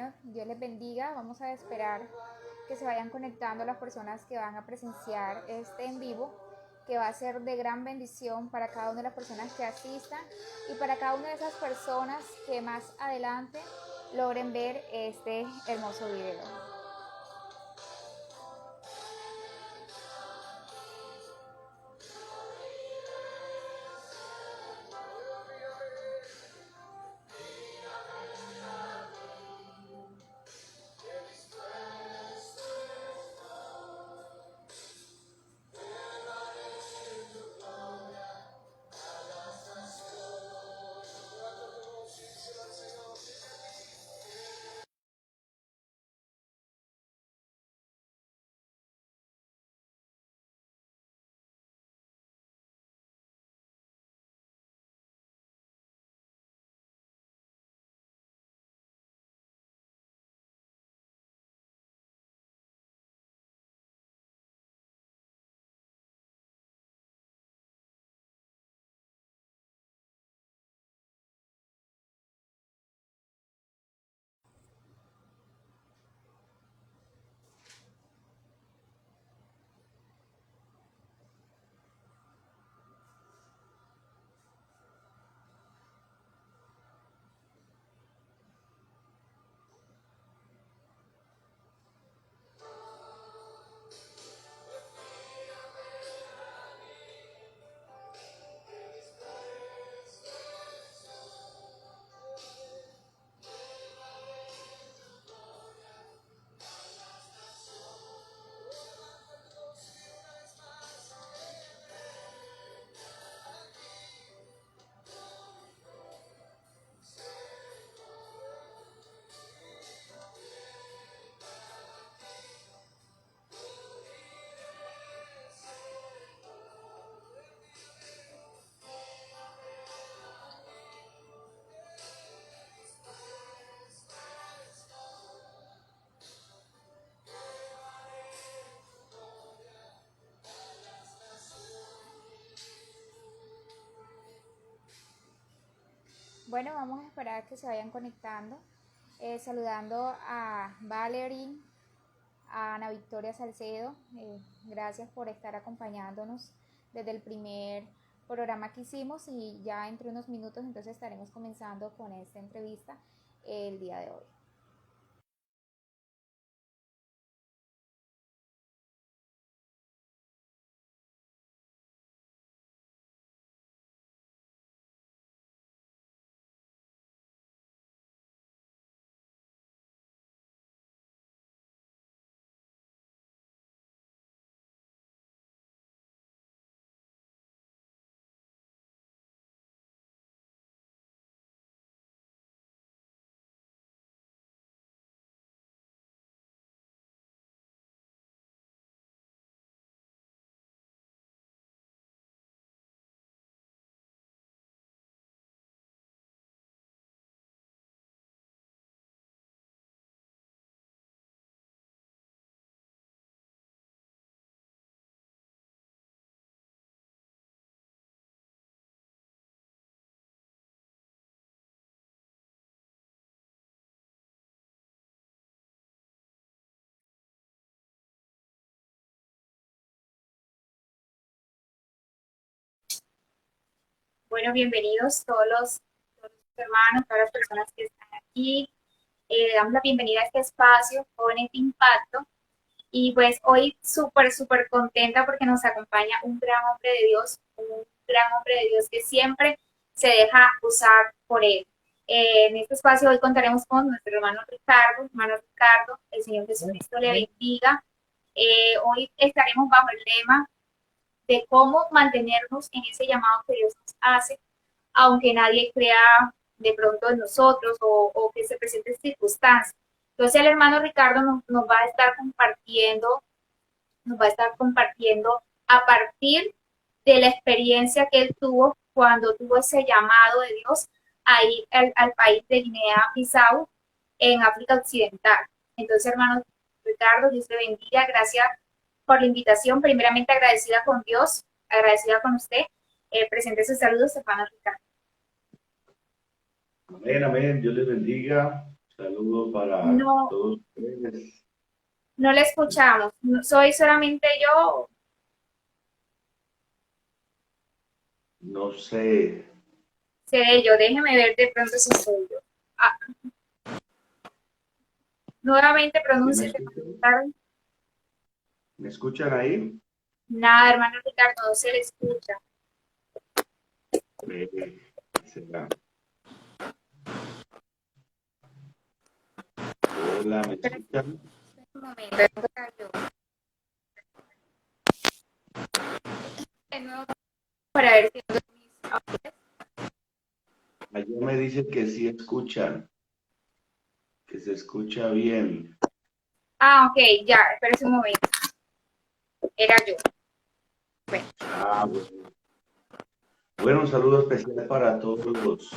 Bueno, Dios les bendiga. Vamos a esperar que se vayan conectando las personas que van a presenciar este en vivo, que va a ser de gran bendición para cada una de las personas que asistan y para cada una de esas personas que más adelante logren ver este hermoso video. Bueno, vamos a esperar que se vayan conectando, saludando a Valerie, a Ana Victoria Salcedo. Gracias por estar acompañándonos desde el primer programa que hicimos y ya entre unos minutos entonces estaremos comenzando con esta entrevista el día de hoy. Bueno, bienvenidos todos los hermanos, todas las personas que están aquí. Damos la bienvenida a este espacio, Jóvenes de Impacto. Y pues hoy súper contenta porque nos acompaña un gran hombre de Dios, un gran hombre de Dios que siempre se deja usar por él. En este espacio hoy contaremos con nuestro hermano Ricardo, el Señor Jesucristo le bendiga. Hoy estaremos bajo el lema de cómo mantenernos en ese llamado que Dios nos hace, aunque nadie crea de pronto en nosotros o que se presenten circunstancias. Entonces el hermano Ricardo nos va a estar compartiendo a partir de la experiencia que él tuvo cuando tuvo ese llamado de Dios a ir al país de Guinea-Bissau en África Occidental. Entonces, hermano Ricardo, Dios te bendiga. Gracias por la invitación. Primeramente agradecida con Dios, agradecida con usted. Presente sus saludos, hermano Ricardo. Amén, amén. Dios les bendiga. Saludo para No, todos ustedes. no le escuchamos. ¿Soy solamente yo? No sé, Seré yo. Déjeme ver de pronto si soy yo. Ah, nuevamente ¿sí me pronúnciese. escuchan? ¿Me escuchan ahí? Nada, hermano Ricardo, no se le escucha. Eh, será. Hola, ¿me Espera escuchan? un momento, vengo acá yo. De nuevo para ver si Allá me dice que sí escuchan, que se escucha bien. Ah, ok, ya, espérese un momento. Era yo. Bueno, Ah, bueno. Bueno, un saludo especial para todos los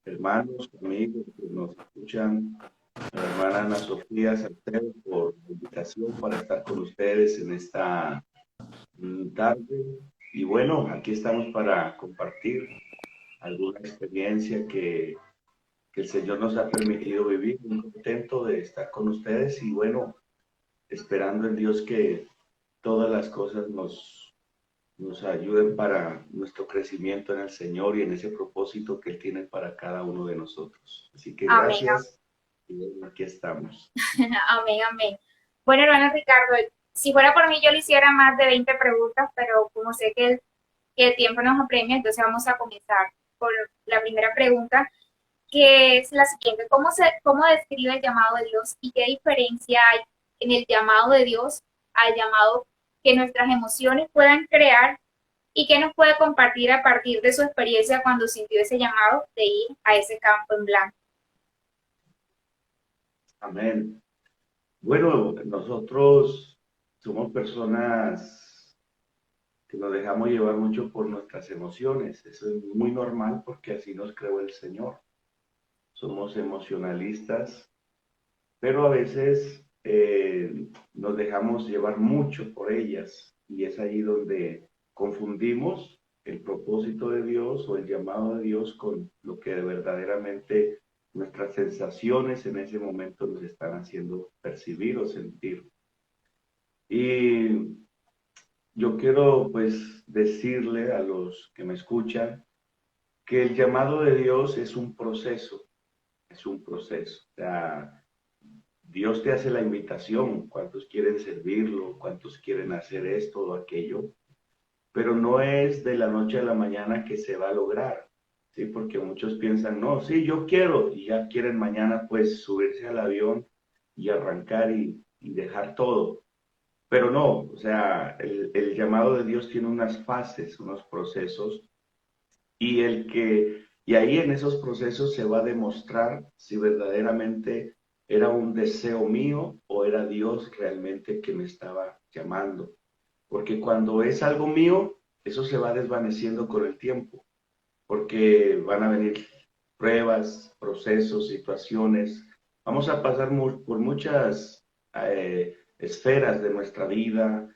hermanos, amigos que nos escuchan. A la hermana Ana Sofía Salcedo por la invitación para estar con ustedes en esta tarde. Y bueno, aquí estamos para compartir alguna experiencia que el Señor nos ha permitido vivir. Muy contento de estar con ustedes y bueno, esperando en Dios que todas las cosas nos ayuden para nuestro crecimiento en el Señor y en ese propósito que Él tiene para cada uno de nosotros. Así que amén, gracias y bueno, aquí estamos. amén, amén. Bueno, hermano Ricardo, si fuera por mí yo le hiciera más de 20 preguntas, pero como sé que el tiempo nos apremia, entonces vamos a comenzar por la primera pregunta, que es la siguiente. ¿Cómo describe el llamado de Dios y qué diferencia hay en el llamado de Dios al llamado que nuestras emociones puedan crear y qué nos puede compartir a partir de su experiencia cuando sintió ese llamado de ir a ese campo en blanco? Amén. Bueno, nosotros somos personas que nos dejamos llevar mucho por nuestras emociones. Eso es muy normal porque así nos creó el Señor. Somos emocionalistas, pero a veces nos dejamos llevar mucho por ellas y es ahí donde confundimos el propósito de Dios o el llamado de Dios con lo que verdaderamente nuestras sensaciones en ese momento nos están haciendo percibir o sentir. Y yo quiero pues decirle a los que me escuchan que el llamado de Dios es un proceso, es un proceso. O sea, Dios te hace la invitación, cuántos quieren servirlo, cuántos quieren hacer esto o aquello, pero no es de la noche a la mañana que se va a lograr, ¿sí? Porque muchos piensan, no, sí, yo quiero, y ya quieren mañana pues subirse al avión y arrancar y dejar todo. Pero no, o sea, el llamado de Dios tiene unas fases, unos procesos, y ahí en esos procesos se va a demostrar si verdaderamente era un deseo mío o era Dios realmente que me estaba llamando. Porque cuando es algo mío, eso se va desvaneciendo con el tiempo, porque van a venir pruebas, procesos, situaciones. Vamos a pasar por muchas esferas de nuestra vida,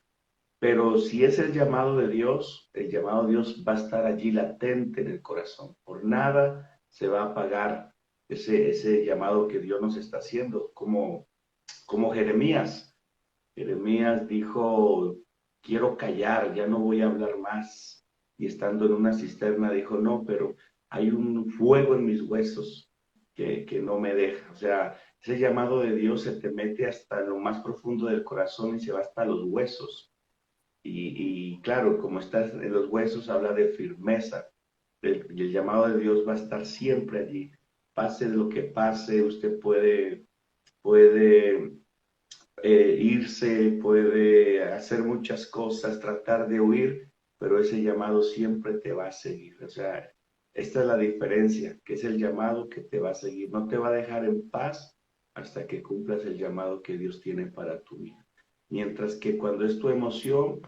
pero si es el llamado de Dios, el llamado de Dios va a estar allí latente en el corazón. Por nada se va a apagar ese llamado que Dios nos está haciendo, como Jeremías. Jeremías dijo, quiero callar, ya no voy a hablar más. Y estando en una cisterna dijo, no, pero hay un fuego en mis huesos que no me deja. O sea, ese llamado de Dios se te mete hasta lo más profundo del corazón y se va hasta los huesos. Y claro, como estás en los huesos, habla de firmeza. El llamado de Dios va a estar siempre allí. Pase lo que pase, usted puede irse, puede hacer muchas cosas, tratar de huir, pero ese llamado siempre te va a seguir. O sea, esta es la diferencia, que es el llamado que te va a seguir. No te va a dejar en paz hasta que cumplas el llamado que Dios tiene para tu vida. Mientras que cuando es tu emoción,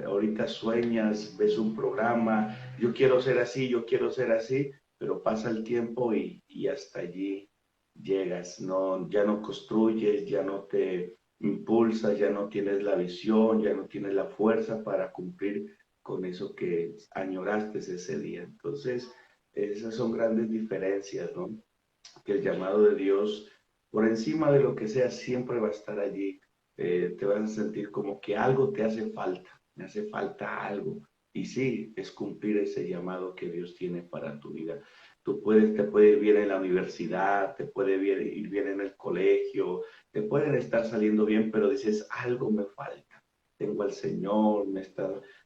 ahorita sueñas, ves un programa, yo quiero ser así, yo quiero ser así, pero pasa el tiempo y hasta allí llegas, no, ya no construyes, ya no te impulsas, ya no tienes la visión, ya no tienes la fuerza para cumplir con eso que añoraste ese día. Entonces, esas son grandes diferencias, ¿no? que el llamado de Dios, por encima de lo que sea, siempre va a estar allí. Te vas a sentir como que algo te hace falta, me hace falta algo. Y sí, es cumplir ese llamado que Dios tiene para tu vida. Te puede ir bien en la universidad, te puede ir bien en el colegio, te pueden estar saliendo bien, pero dices, algo me falta. Tengo al Señor,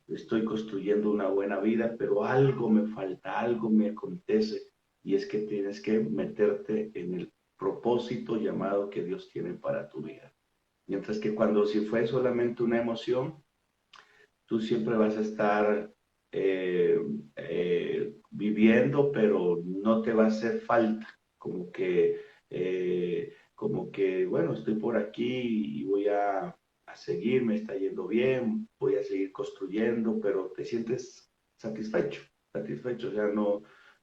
estoy construyendo una buena vida, pero algo me falta, algo me acontece y es que tienes que meterte en el propósito llamado que Dios tiene para tu vida. Mientras que cuando si fue solamente una emoción, tú siempre vas a estar eh, viviendo, pero no te va a hacer falta, como que, bueno, estoy por aquí y voy a seguir, me está yendo bien, voy a seguir construyendo, pero te sientes satisfecho, satisfecho, o sea,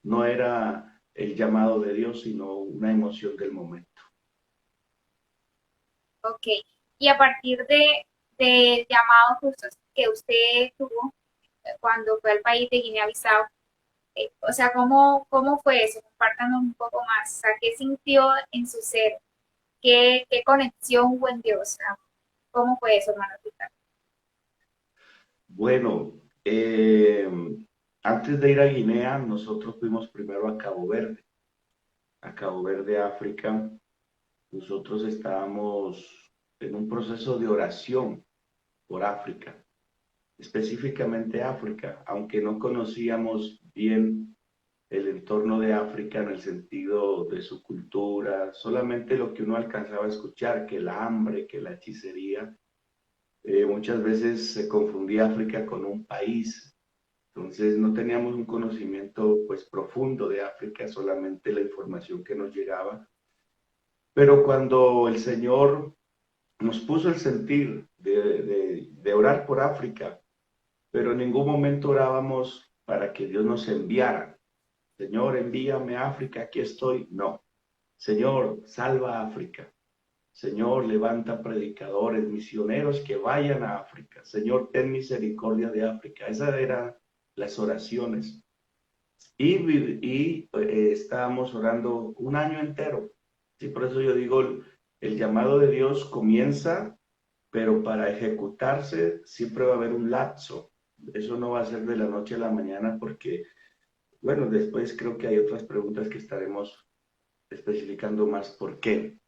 no era el llamado de Dios, sino una emoción del momento. Ok. Y a partir de llamado justo que usted tuvo cuando fue al país de Guinea-Bissau, o sea, ¿cómo fue eso? Compártanos un poco más. O sea, ¿qué sintió en su ser? ¿Qué conexión hubo en Dios? O sea, ¿cómo fue eso, hermano Ricardo? Bueno, antes de ir a Guinea, nosotros fuimos primero a Cabo Verde, África. Nosotros estábamos en un proceso de oración por África, específicamente África, aunque no conocíamos bien el entorno de África en el sentido de su cultura, solamente lo que uno alcanzaba a escuchar, que el hambre, que la hechicería. Muchas veces se confundía África con un país, entonces no teníamos un conocimiento pues profundo de África, solamente la información que nos llegaba. Pero cuando el Señor nos puso el sentir de orar por África, pero en ningún momento orábamos para que Dios nos enviara. Señor, envíame a África, aquí estoy. No. Señor, salva a África. Señor, levanta predicadores, misioneros que vayan a África. Señor, ten misericordia de África. Esas eran las oraciones. Y estábamos orando un año entero. Sí, por eso yo digo, el llamado de Dios comienza, pero para ejecutarse siempre va a haber un lapso. Eso no va a ser de la noche a la mañana porque, bueno, después creo que hay otras preguntas que estaremos especificando más. ¿Por qué?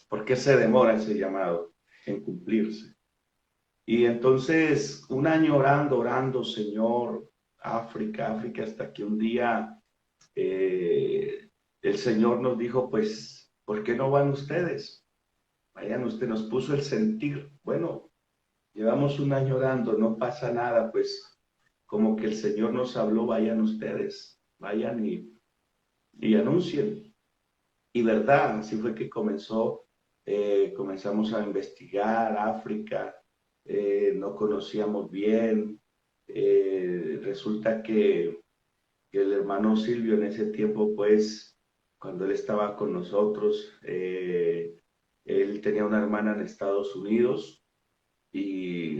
¿Por qué se demora ese llamado en cumplirse? Y entonces, un año orando, orando, Señor, África, África, hasta que un día el Señor nos dijo, pues, ¿por qué no van ustedes? Vayan, usted nos puso el sentir. Bueno, llevamos un año orando, no pasa nada, pues, como que el Señor nos habló, vayan ustedes, vayan y anuncien. Y verdad, así fue que comenzamos a investigar África, no conocíamos bien, resulta que el hermano Silvio en ese tiempo, pues, cuando él estaba con nosotros, él tenía una hermana en Estados Unidos y,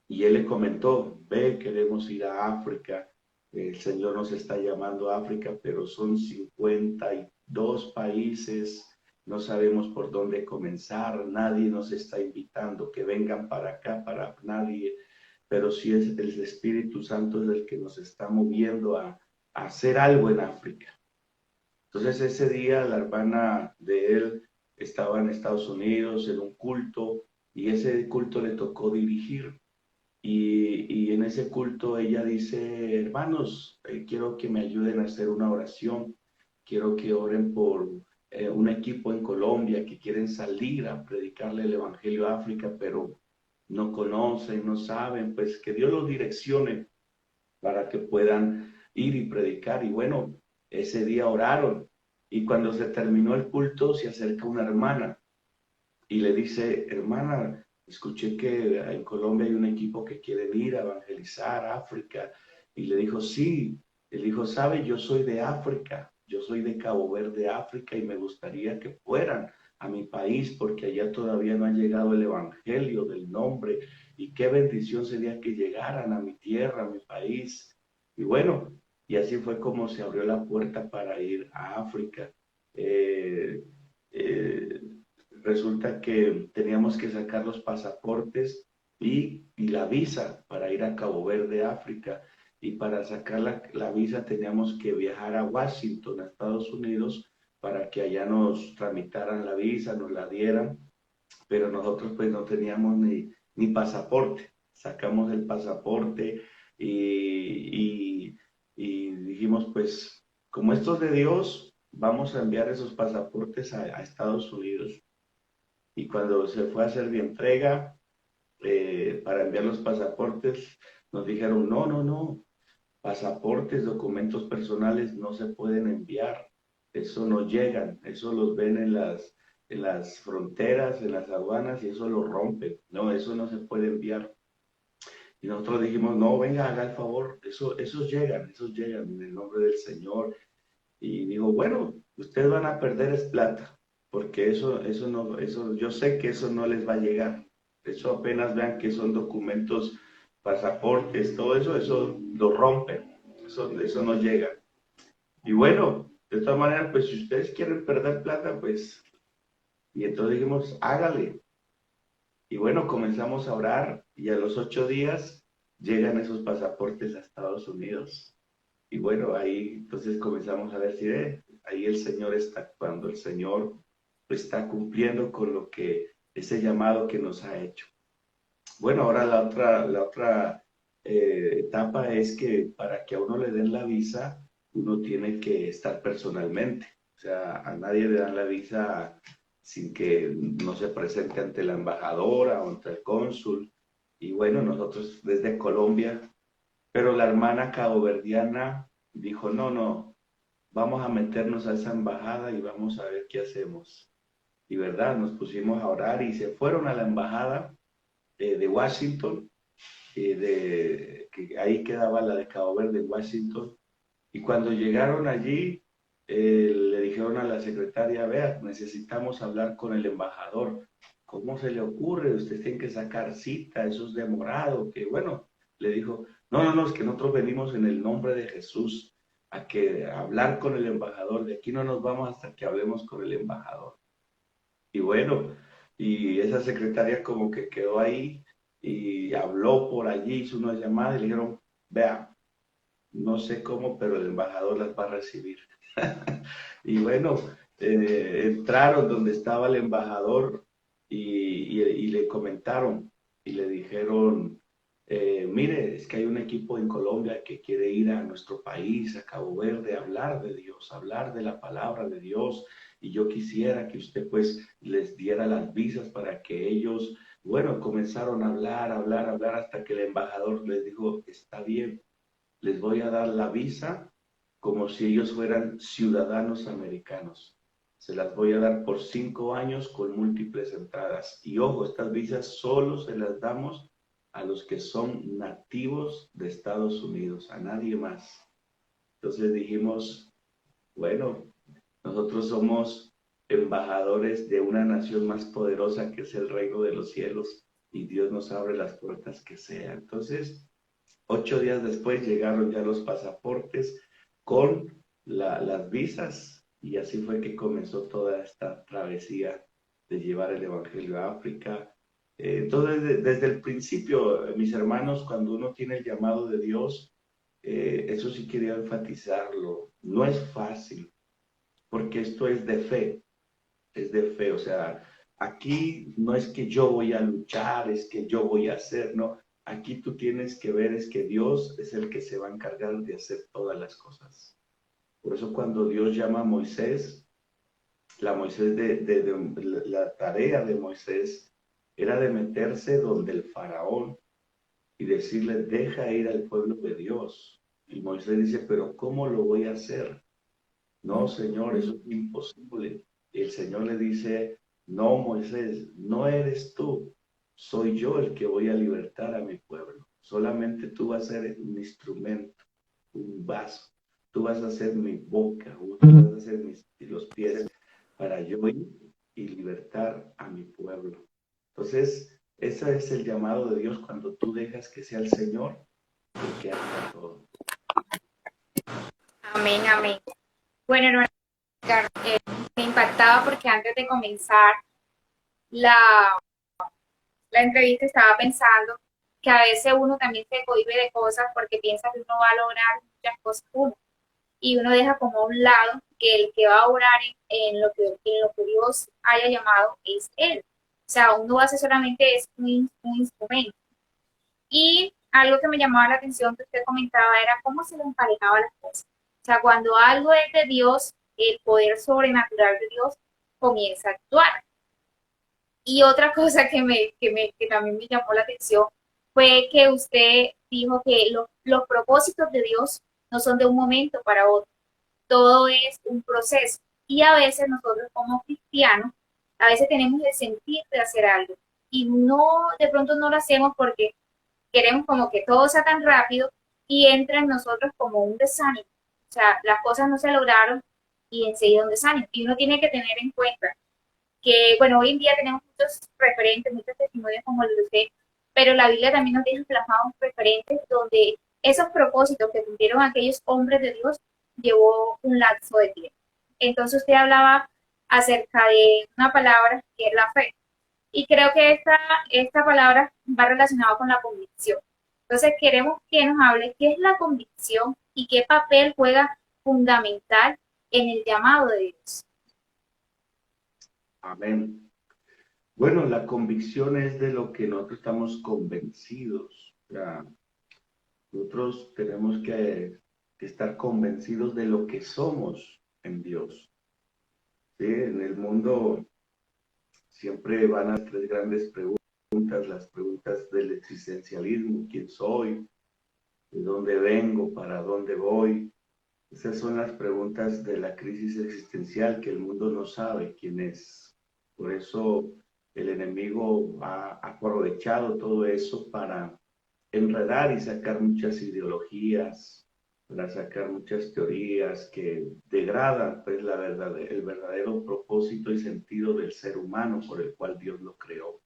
y él le comentó, ve, queremos ir a África, el Señor nos está llamando a África, pero son 52 países, no sabemos por dónde comenzar, nadie nos está invitando que vengan para acá, para nadie, pero sí es el Espíritu Santo es el que nos está moviendo a hacer algo en África. Entonces ese día la hermana de él estaba en Estados Unidos en un culto y ese culto le tocó dirigir. Y en ese culto ella dice, hermanos, quiero que me ayuden a hacer una oración, quiero que oren por un equipo en Colombia que quieren salir a predicarle el Evangelio a África, pero no conocen, no saben, pues que Dios los direccione para que puedan ir y predicar. Y bueno, ese día oraron y cuando se terminó el culto se acerca una hermana y le dice, hermana, escuché que en Colombia hay un equipo que quiere ir a evangelizar África. Y le dijo, sí. Él dijo, sabe, yo soy de África, yo soy de Cabo Verde, África, y me gustaría que fueran a mi país porque allá todavía no ha llegado el evangelio del nombre. Y qué bendición sería que llegaran a mi tierra, a mi país. Y bueno, y así fue como se abrió la puerta para ir a África. eh, eh, resulta que teníamos que sacar los pasaportes y la visa para ir a Cabo Verde, África. Y para sacar la visa teníamos que viajar a Washington, a Estados Unidos, para que allá nos tramitaran la visa, nos la dieran, pero nosotros pues no teníamos ni pasaporte. Sacamos el pasaporte y dijimos pues, como esto es de Dios, vamos a enviar esos pasaportes a Estados Unidos. Y cuando se fue a hacer la entrega para enviar los pasaportes, nos dijeron, no, no, no, pasaportes, documentos personales no se pueden enviar, eso no llegan, eso los ven en las fronteras, en las aduanas y eso lo rompen, no, eso no se puede enviar. Y nosotros dijimos, no, venga, haga el favor, esos llegan en el nombre del Señor. Y digo, bueno, ustedes van a perder es plata, porque eso no, eso, yo sé que eso no les va a llegar. Eso apenas vean que son documentos, pasaportes, todo eso, eso lo rompen, eso no llega. Y bueno, de todas maneras, pues si ustedes quieren perder plata, pues, y entonces dijimos, hágale. Y bueno, comenzamos a orar y a los 8 días llegan esos pasaportes a Estados Unidos. Y bueno, ahí entonces comenzamos a decir, ahí el Señor está actuando, el Señor está cumpliendo con lo que, ese llamado que nos ha hecho. Bueno, ahora la otra etapa es que para que a uno le den la visa, uno tiene que estar personalmente. O sea, a nadie le dan la visa sin que no se presente ante la embajadora o ante el cónsul. Y bueno, nosotros desde Colombia, pero la hermana caboverdiana dijo, no, no, vamos a meternos a esa embajada y vamos a ver qué hacemos. Y verdad, nos pusimos a orar y se fueron a la embajada de Washington, que ahí quedaba la de Cabo Verde, Washington. Y cuando llegaron allí, le dijeron a la secretaria, vea, necesitamos hablar con el embajador. ¿Cómo se le ocurre? Usted tiene que sacar cita, eso es demorado. Que bueno, le dijo, no, no, no, es que nosotros venimos en el nombre de Jesús a hablar con el embajador. De aquí no nos vamos hasta que hablemos con el embajador. Y bueno, y esa secretaria como que quedó ahí y habló por allí, hizo una llamada y le dijeron, vea, no sé cómo, pero el embajador las va a recibir. Y bueno, entraron donde estaba el embajador y le comentaron y le dijeron, mire, es que hay un equipo en Colombia que quiere ir a nuestro país, a Cabo Verde, a hablar de Dios, a hablar de la palabra de Dios, y yo quisiera que usted pues les diera las visas para que ellos, bueno, comenzaron a hablar, hablar, hablar, hasta que el embajador les dijo, está bien, les voy a dar la visa como si ellos fueran ciudadanos americanos. Se las voy a dar por 5 años con múltiples entradas. Y ojo, estas visas solo se las damos a los que son nativos de Estados Unidos, a nadie más. Entonces dijimos, bueno, nosotros somos embajadores de una nación más poderosa que es el reino de los cielos y Dios nos abre las puertas que sea. Entonces, 8 días después llegaron ya los pasaportes con las visas y así fue que comenzó toda esta travesía de llevar el Evangelio a África. Entonces, desde el principio, mis hermanos, cuando uno tiene el llamado de Dios, eso sí quería enfatizarlo, no es fácil, porque esto es de fe, o sea, aquí no es que yo voy a luchar, es que yo voy a hacer, no, aquí tú tienes que ver es que Dios es el que se va a encargar de hacer todas las cosas. Por eso cuando Dios llama a Moisés, la tarea de Moisés era de meterse donde el faraón y decirle, deja ir al pueblo de Dios. Y Moisés dice, pero ¿cómo lo voy a hacer? No, Señor, eso es imposible. Y el Señor le dice, no, Moisés, no eres tú, soy yo el que voy a libertar a mi pueblo. Solamente tú vas a ser un instrumento, un vaso. Tú vas a ser mi boca, tú vas a ser los pies para yo ir y libertar a mi pueblo. Entonces, ese es el llamado de Dios cuando tú dejas que sea el Señor el que haga todo. Amén, amén. Bueno, hermano, Me impactaba porque antes de comenzar la, la entrevista estaba pensando que a veces uno también se cohíbe de cosas porque piensa que uno va a lograr muchas cosas uno y uno deja como a un lado que el que va a orar en lo que Dios haya llamado es Él. O sea, uno hace solamente es un instrumento. Y algo que me llamaba la atención que usted comentaba era cómo se le emparejaba las cosas. O sea, cuando algo es de Dios, el poder sobrenatural de Dios comienza a actuar. Y otra cosa que también me llamó la atención fue que usted dijo que los propósitos de Dios no son de un momento para otro, todo es un proceso. Y a veces nosotros como cristianos, a veces tenemos el sentir de hacer algo y no, de pronto no lo hacemos porque queremos como que todo sea tan rápido y entra en nosotros como un desánimo. O sea, las cosas no se lograron y enseguida un desánimo. Y uno tiene que tener en cuenta que, bueno, hoy en día tenemos muchos referentes, muchos testimonios como el de usted, pero la Biblia también nos deja plasmados referentes donde esos propósitos que cumplieron aquellos hombres de Dios llevó un lapso de tiempo. Entonces usted hablaba acerca de una palabra que es la fe. Y creo que esta palabra va relacionada con la convicción. Entonces queremos que nos hable qué es la convicción y qué papel juega fundamental en el llamado de Dios. Amén. Bueno, la convicción es de lo que nosotros estamos convencidos. O sea, nosotros tenemos que estar convencidos de lo que somos en Dios. ¿Sí? En el mundo siempre van a tres grandes preguntas, las preguntas del existencialismo: ¿quién soy? ¿De dónde vengo? ¿Para dónde voy? Esas son las preguntas de la crisis existencial que el mundo no sabe quién es. Por eso el enemigo ha aprovechado todo eso para enredar y sacar muchas ideologías, para sacar muchas teorías que degradan pues, el verdadero propósito y sentido del ser humano por el cual Dios lo creó.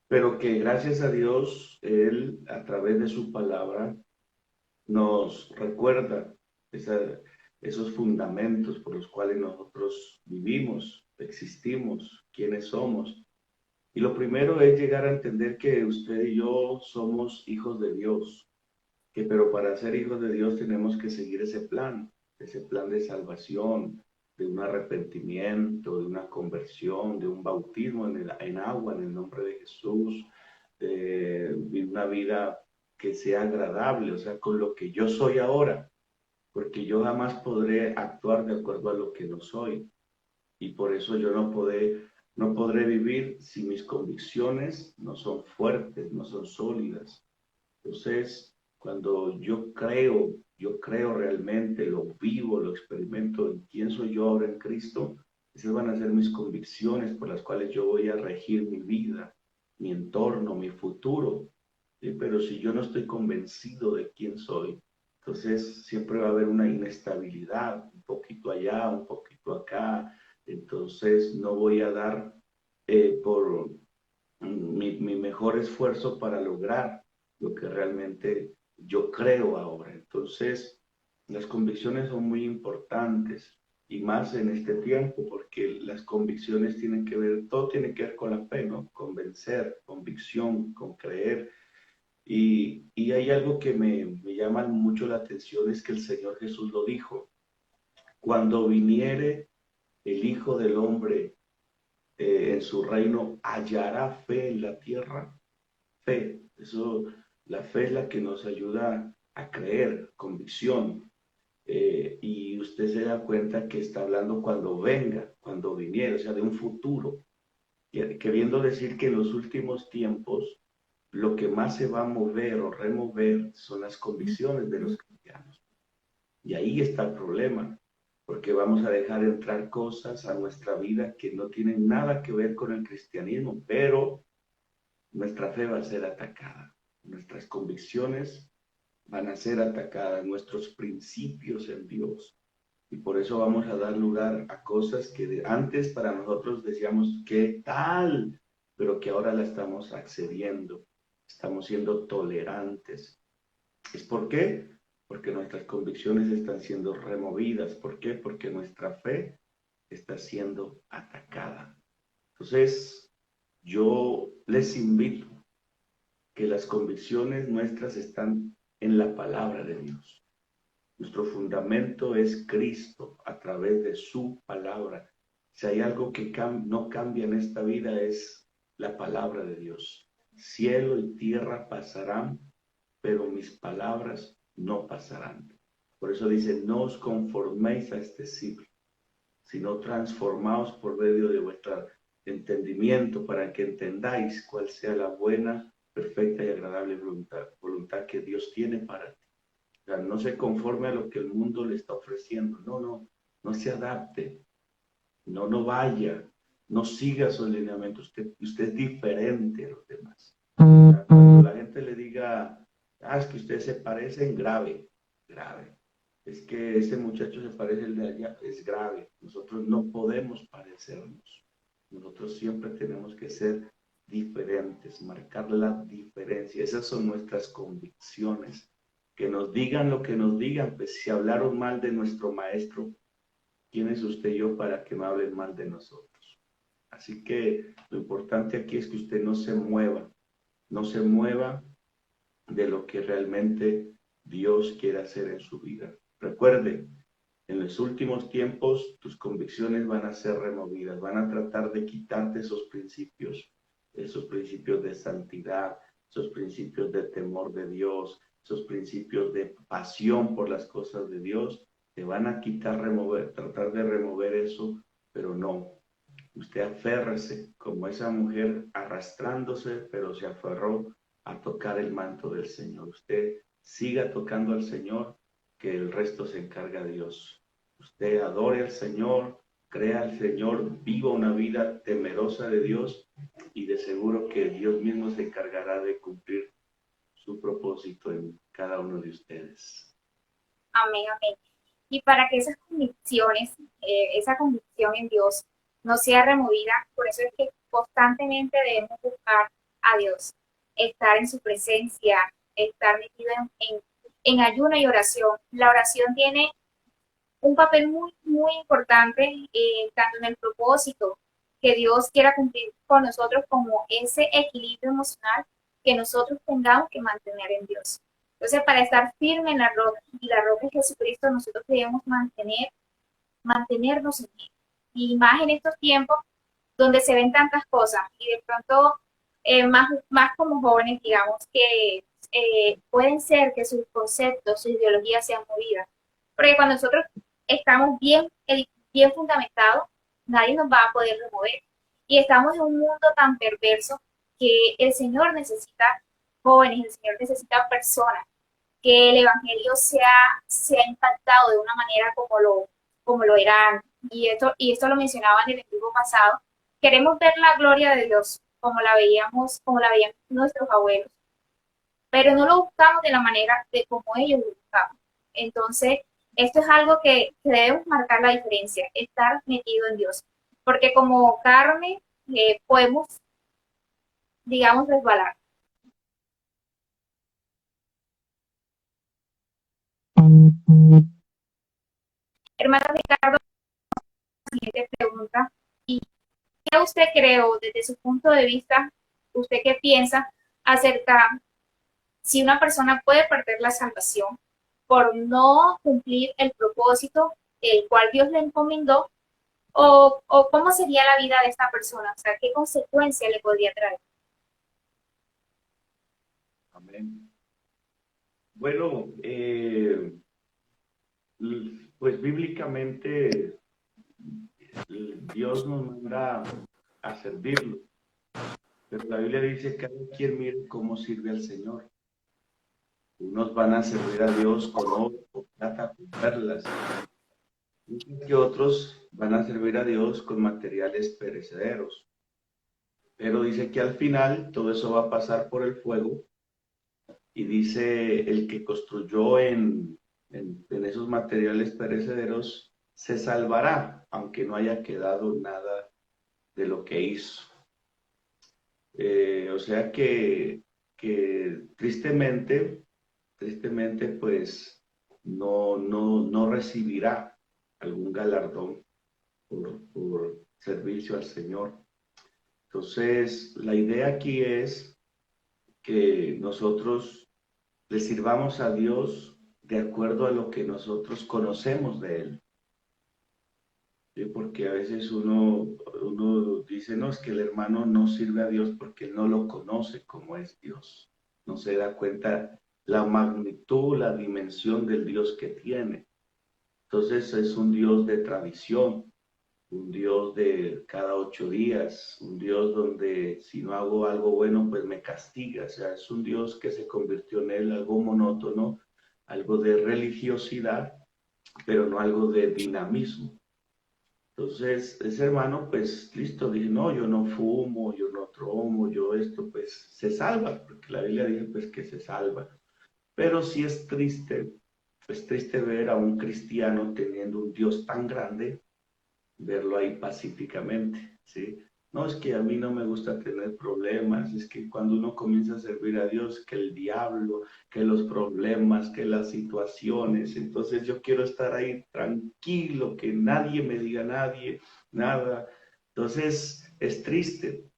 Pero que gracias a Dios, Él a través de su palabra nos recuerda esa, esos fundamentos por los cuales nosotros vivimos, existimos, quiénes somos. Y lo primero es llegar a entender que usted y yo somos hijos de Dios, que pero para ser hijos de Dios tenemos que seguir ese plan de salvación, de un arrepentimiento, de una conversión, de un bautismo en agua en el nombre de Jesús, de una vida que sea agradable, o sea, con lo que yo soy ahora, porque yo jamás podré actuar de acuerdo a lo que no soy. Y por eso yo no podré vivir si mis convicciones no son fuertes, no son sólidas. Entonces, cuando yo creo realmente, lo vivo, lo experimento en quién soy yo ahora en Cristo, esas van a ser mis convicciones por las cuales yo voy a regir mi vida, mi entorno, mi futuro. ¿Sí? Pero si yo no estoy convencido de quién soy, entonces siempre va a haber una inestabilidad, un poquito allá, un poquito acá. Entonces no voy a dar por mi mejor esfuerzo para lograr lo que realmente yo creo ahora. Entonces, las convicciones son muy importantes y más en este tiempo, porque las convicciones tienen que ver, todo tiene que ver con la fe, ¿no? Convencer, convicción, con creer. Y hay algo que me llama mucho la atención, es que el Señor Jesús lo dijo: cuando viniere el Hijo del Hombre en su reino, ¿hallará fe en la tierra? Fe, eso, la fe es la que nos ayuda a creer, convicción. Y usted se da cuenta que está hablando cuando venga, cuando viniera, o sea, de un futuro, queriendo decir que en los últimos tiempos lo que más se va a mover o remover son las convicciones de los cristianos. Y ahí está el problema, porque vamos a dejar entrar cosas a nuestra vida que no tienen nada que ver con el cristianismo, pero nuestra fe va a ser atacada, nuestras convicciones van a ser atacadas, nuestros principios en Dios. Y por eso vamos a dar lugar a cosas que antes para nosotros decíamos, ¿qué tal? Pero que ahora la estamos accediendo, estamos siendo tolerantes. ¿Es por qué? porque nuestras convicciones están siendo removidas. ¿Por qué? Porque nuestra fe está siendo atacada. Entonces, yo les invito que las convicciones nuestras están en la palabra de Dios. Nuestro fundamento es Cristo a través de su palabra. Si hay algo que no cambia en esta vida es la palabra de Dios. Cielo y tierra pasarán, pero mis palabras no pasarán. Por eso dice, no os conforméis a este siglo, sino transformaos por medio de vuestro entendimiento para que entendáis cuál sea la buena, perfecta y agradable voluntad que Dios tiene para ti. O sea, no se conforme a lo que el mundo le está ofreciendo. No se adapte. No vaya. No siga su lineamiento. Usted es diferente a los demás. O sea, cuando la gente le diga, es que ustedes se parecen, grave, grave. Es que ese muchacho se parece al de allá, es grave. Nosotros no podemos parecernos. Nosotros siempre tenemos que ser diferentes, marcar la diferencia. Esas son nuestras convicciones. Que nos digan lo que nos digan, pues si hablaron mal de nuestro maestro, ¿quién es usted y yo para que no hablen mal de nosotros? Así que lo importante aquí es que usted no se mueva de lo que realmente Dios quiere hacer en su vida. Recuerde, en los últimos tiempos tus convicciones van a ser removidas, van a tratar de quitarte esos principios de santidad, esos principios de temor de Dios, esos principios de pasión por las cosas de Dios, te van a quitar, tratar de remover eso, pero no. Usted aférrese como esa mujer arrastrándose, pero se aferró a tocar el manto del Señor. Usted siga tocando al Señor, que el resto se encarga Dios. Usted adore al Señor, crea al Señor, viva una vida temerosa de Dios y de seguro que Dios mismo se encargará de cumplir su propósito en cada uno de ustedes. Amén, amén. Y para que esas convicciones, esa convicción en Dios no sea removida, por eso es que constantemente debemos buscar a Dios, estar en su presencia, estar metido en ayuno y oración. La oración tiene un papel muy, muy importante, tanto en el propósito que Dios quiera cumplir con nosotros, como ese equilibrio emocional que nosotros tengamos que mantener en Dios. Entonces, para estar firme en la roca, y la roca es Jesucristo, nosotros debemos mantenernos en Él. Y más en estos tiempos donde se ven tantas cosas y de pronto más como jóvenes, digamos, que pueden ser que sus conceptos, sus ideologías sean movidas. Porque cuando nosotros estamos bien fundamentados, nadie nos va a poder remover. Y estamos en un mundo tan perverso que el Señor necesita jóvenes, el Señor necesita personas, que el Evangelio sea impactado de una manera como lo era antes. Y esto lo mencionaba en el equipo pasado. Queremos ver la gloria de Dios como la veían nuestros abuelos, pero no lo buscamos de la manera de como ellos lo buscaban. Entonces, esto es algo que debemos marcar la diferencia, estar metido en Dios, porque como carne podemos, digamos, resbalar. Hermano Ricardo, la siguiente pregunta, ¿y qué usted cree, o desde su punto de vista, usted qué piensa acerca si una persona puede perder la salvación por no cumplir el propósito el cual Dios le encomendó, o cómo sería la vida de esta persona? O sea, ¿qué consecuencia le podría traer? Amén. Bueno, pues bíblicamente Dios nos manda a servirlo, pero la Biblia dice que cada quien mire cómo sirve al Señor. Unos van a servir a Dios con oro, con plata, con perlas, y que otros van a servir a Dios con materiales perecederos. Pero dice que al final todo eso va a pasar por el fuego, y dice el que construyó en esos materiales perecederos se salvará, aunque no haya quedado nada de lo que hizo. O sea que tristemente, pues no recibirá algún galardón por servicio al Señor. Entonces, la idea aquí es que nosotros le sirvamos a Dios de acuerdo a lo que nosotros conocemos de Él. ¿Sí? Porque a veces uno dice, no, es que el hermano no sirve a Dios porque él no lo conoce como es Dios. No se da cuenta la magnitud, la dimensión del Dios que tiene. Entonces es un Dios de tradición, un Dios de cada 8 días, un Dios donde si no hago algo bueno, pues me castiga. O sea, es un Dios que se convirtió en él algo monótono, algo de religiosidad, pero no algo de dinamismo. Entonces, ese hermano, pues listo, dice, no, yo no fumo, yo no tomo, yo esto, pues se salva, porque la Biblia dice pues que se salva. Pero sí es triste ver a un cristiano teniendo un Dios tan grande, verlo ahí pacíficamente, ¿sí? No, es que a mí no me gusta tener problemas, es que cuando uno comienza a servir a Dios, que el diablo, que los problemas, que las situaciones, entonces yo quiero estar ahí tranquilo, que nadie me diga nada. Entonces es triste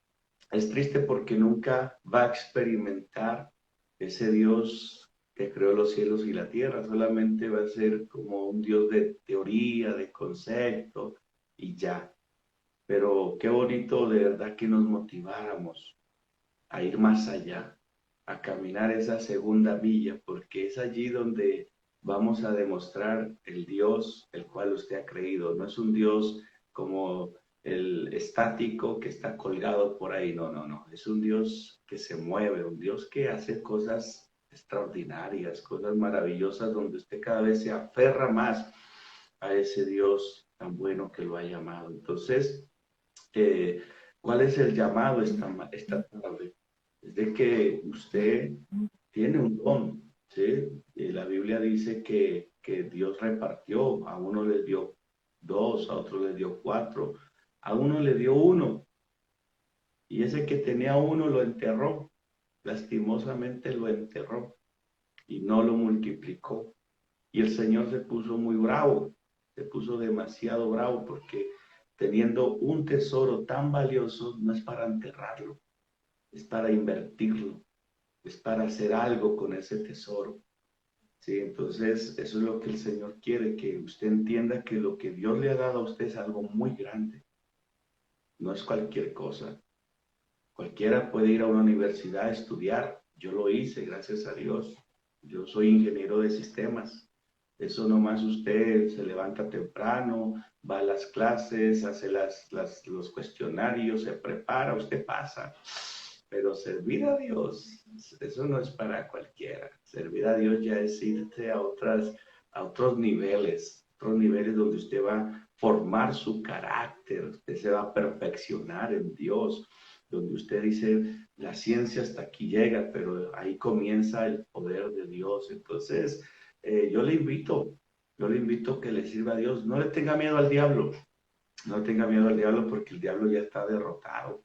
porque nunca va a experimentar ese Dios que creó los cielos y la tierra, solamente va a ser como un Dios de teoría, de concepto y ya. Pero qué bonito de verdad que nos motiváramos a ir más allá, a caminar esa segunda milla, porque es allí donde vamos a demostrar el Dios el cual usted ha creído. No es un Dios como el estático que está colgado por ahí, no. Es un Dios que se mueve, un Dios que hace cosas extraordinarias, cosas maravillosas, donde usted cada vez se aferra más a ese Dios tan bueno que lo ha llamado. Entonces, eh, ¿cuál es el llamado esta tarde? Es de que usted tiene un don, ¿sí? La Biblia dice que Dios repartió, a uno le dio 2, a otro le dio 4, a uno le dio 1, y ese que tenía 1 lo enterró, lastimosamente lo enterró y no lo multiplicó. Y el Señor se puso muy bravo, se puso demasiado bravo porque teniendo un tesoro tan valioso no es para enterrarlo, es para invertirlo, es para hacer algo con ese tesoro. Sí, entonces eso es lo que el Señor quiere, que usted entienda que lo que Dios le ha dado a usted es algo muy grande, no es cualquier cosa. Cualquiera puede ir a una universidad a estudiar, yo lo hice, gracias a Dios. Yo soy ingeniero de sistemas. Eso nomás usted se levanta temprano, va a las clases, hace los cuestionarios, se prepara, usted pasa. Pero servir a Dios, eso no es para cualquiera. Servir a Dios ya es irse a otros niveles donde usted va a formar su carácter, usted se va a perfeccionar en Dios, donde usted dice, la ciencia hasta aquí llega, pero ahí comienza el poder de Dios. Entonces, yo yo le invito a que le sirva a Dios. No le tenga miedo al diablo, no tenga miedo al diablo porque el diablo ya está derrotado.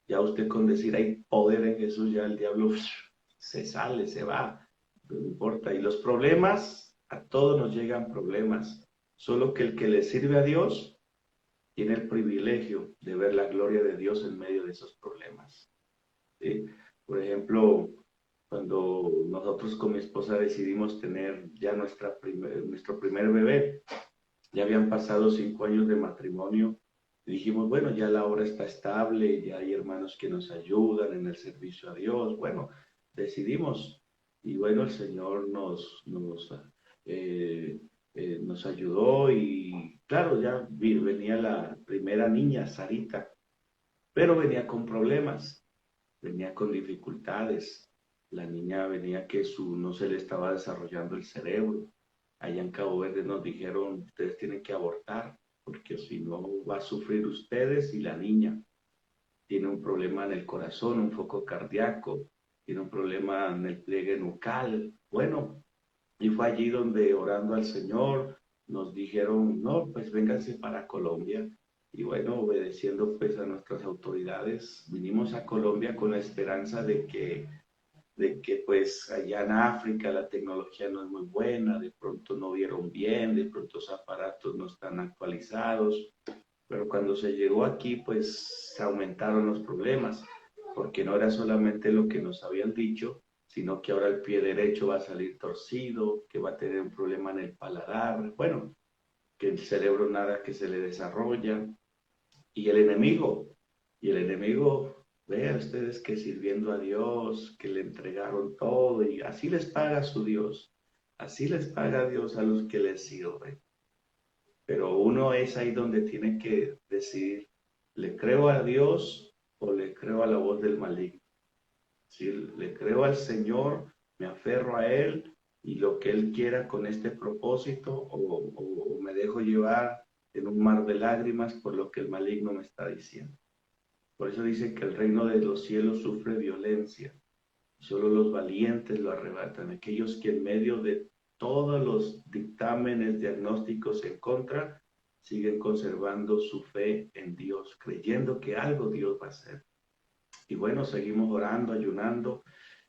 Ya usted con decir hay poder en Jesús, ya el diablo se sale, se va, no importa. Y los problemas, a todos nos llegan problemas, solo que el que le sirve a Dios tiene el privilegio de ver la gloria de Dios en medio de esos problemas. ¿Sí? Por ejemplo, cuando nosotros con mi esposa decidimos tener ya nuestro primer bebé, ya habían pasado 5 años de matrimonio y dijimos, bueno, ya la obra está estable, ya hay hermanos que nos ayudan en el servicio a Dios. Bueno, decidimos y bueno, el Señor eh, nos ayudó y claro, ya venía la primera niña, Sarita, pero venía con problemas, venía con dificultades. La niña venía que no se le estaba desarrollando el cerebro. Allá en Cabo Verde nos dijeron, ustedes tienen que abortar, porque si no va a sufrir ustedes y la niña. Tiene un problema en el corazón, un foco cardíaco, tiene un problema en el pliegue nucal. Bueno, y fue allí donde orando al Señor nos dijeron, no, pues vénganse para Colombia. Y bueno, obedeciendo pues a nuestras autoridades, vinimos a Colombia con la esperanza de que pues allá en África la tecnología no es muy buena, de pronto no vieron bien, de pronto los aparatos no están actualizados, pero cuando se llegó aquí pues se aumentaron los problemas, porque no era solamente lo que nos habían dicho, sino que ahora el pie derecho va a salir torcido, que va a tener un problema en el paladar, bueno, que el cerebro nada que se le desarrolla, y el enemigo, vean ustedes que sirviendo a Dios, que le entregaron todo, y así les paga su Dios, así les paga Dios a los que les sirven. Pero uno es ahí donde tiene que decidir, ¿le creo a Dios o le creo a la voz del maligno? Si le creo al Señor, me aferro a Él y lo que Él quiera con este propósito, o me dejo llevar en un mar de lágrimas por lo que el maligno me está diciendo. Por eso dice que el reino de los cielos sufre violencia. Solo los valientes lo arrebatan. Aquellos que en medio de todos los dictámenes diagnósticos en contra, siguen conservando su fe en Dios, creyendo que algo Dios va a hacer. Y bueno, seguimos orando, ayunando.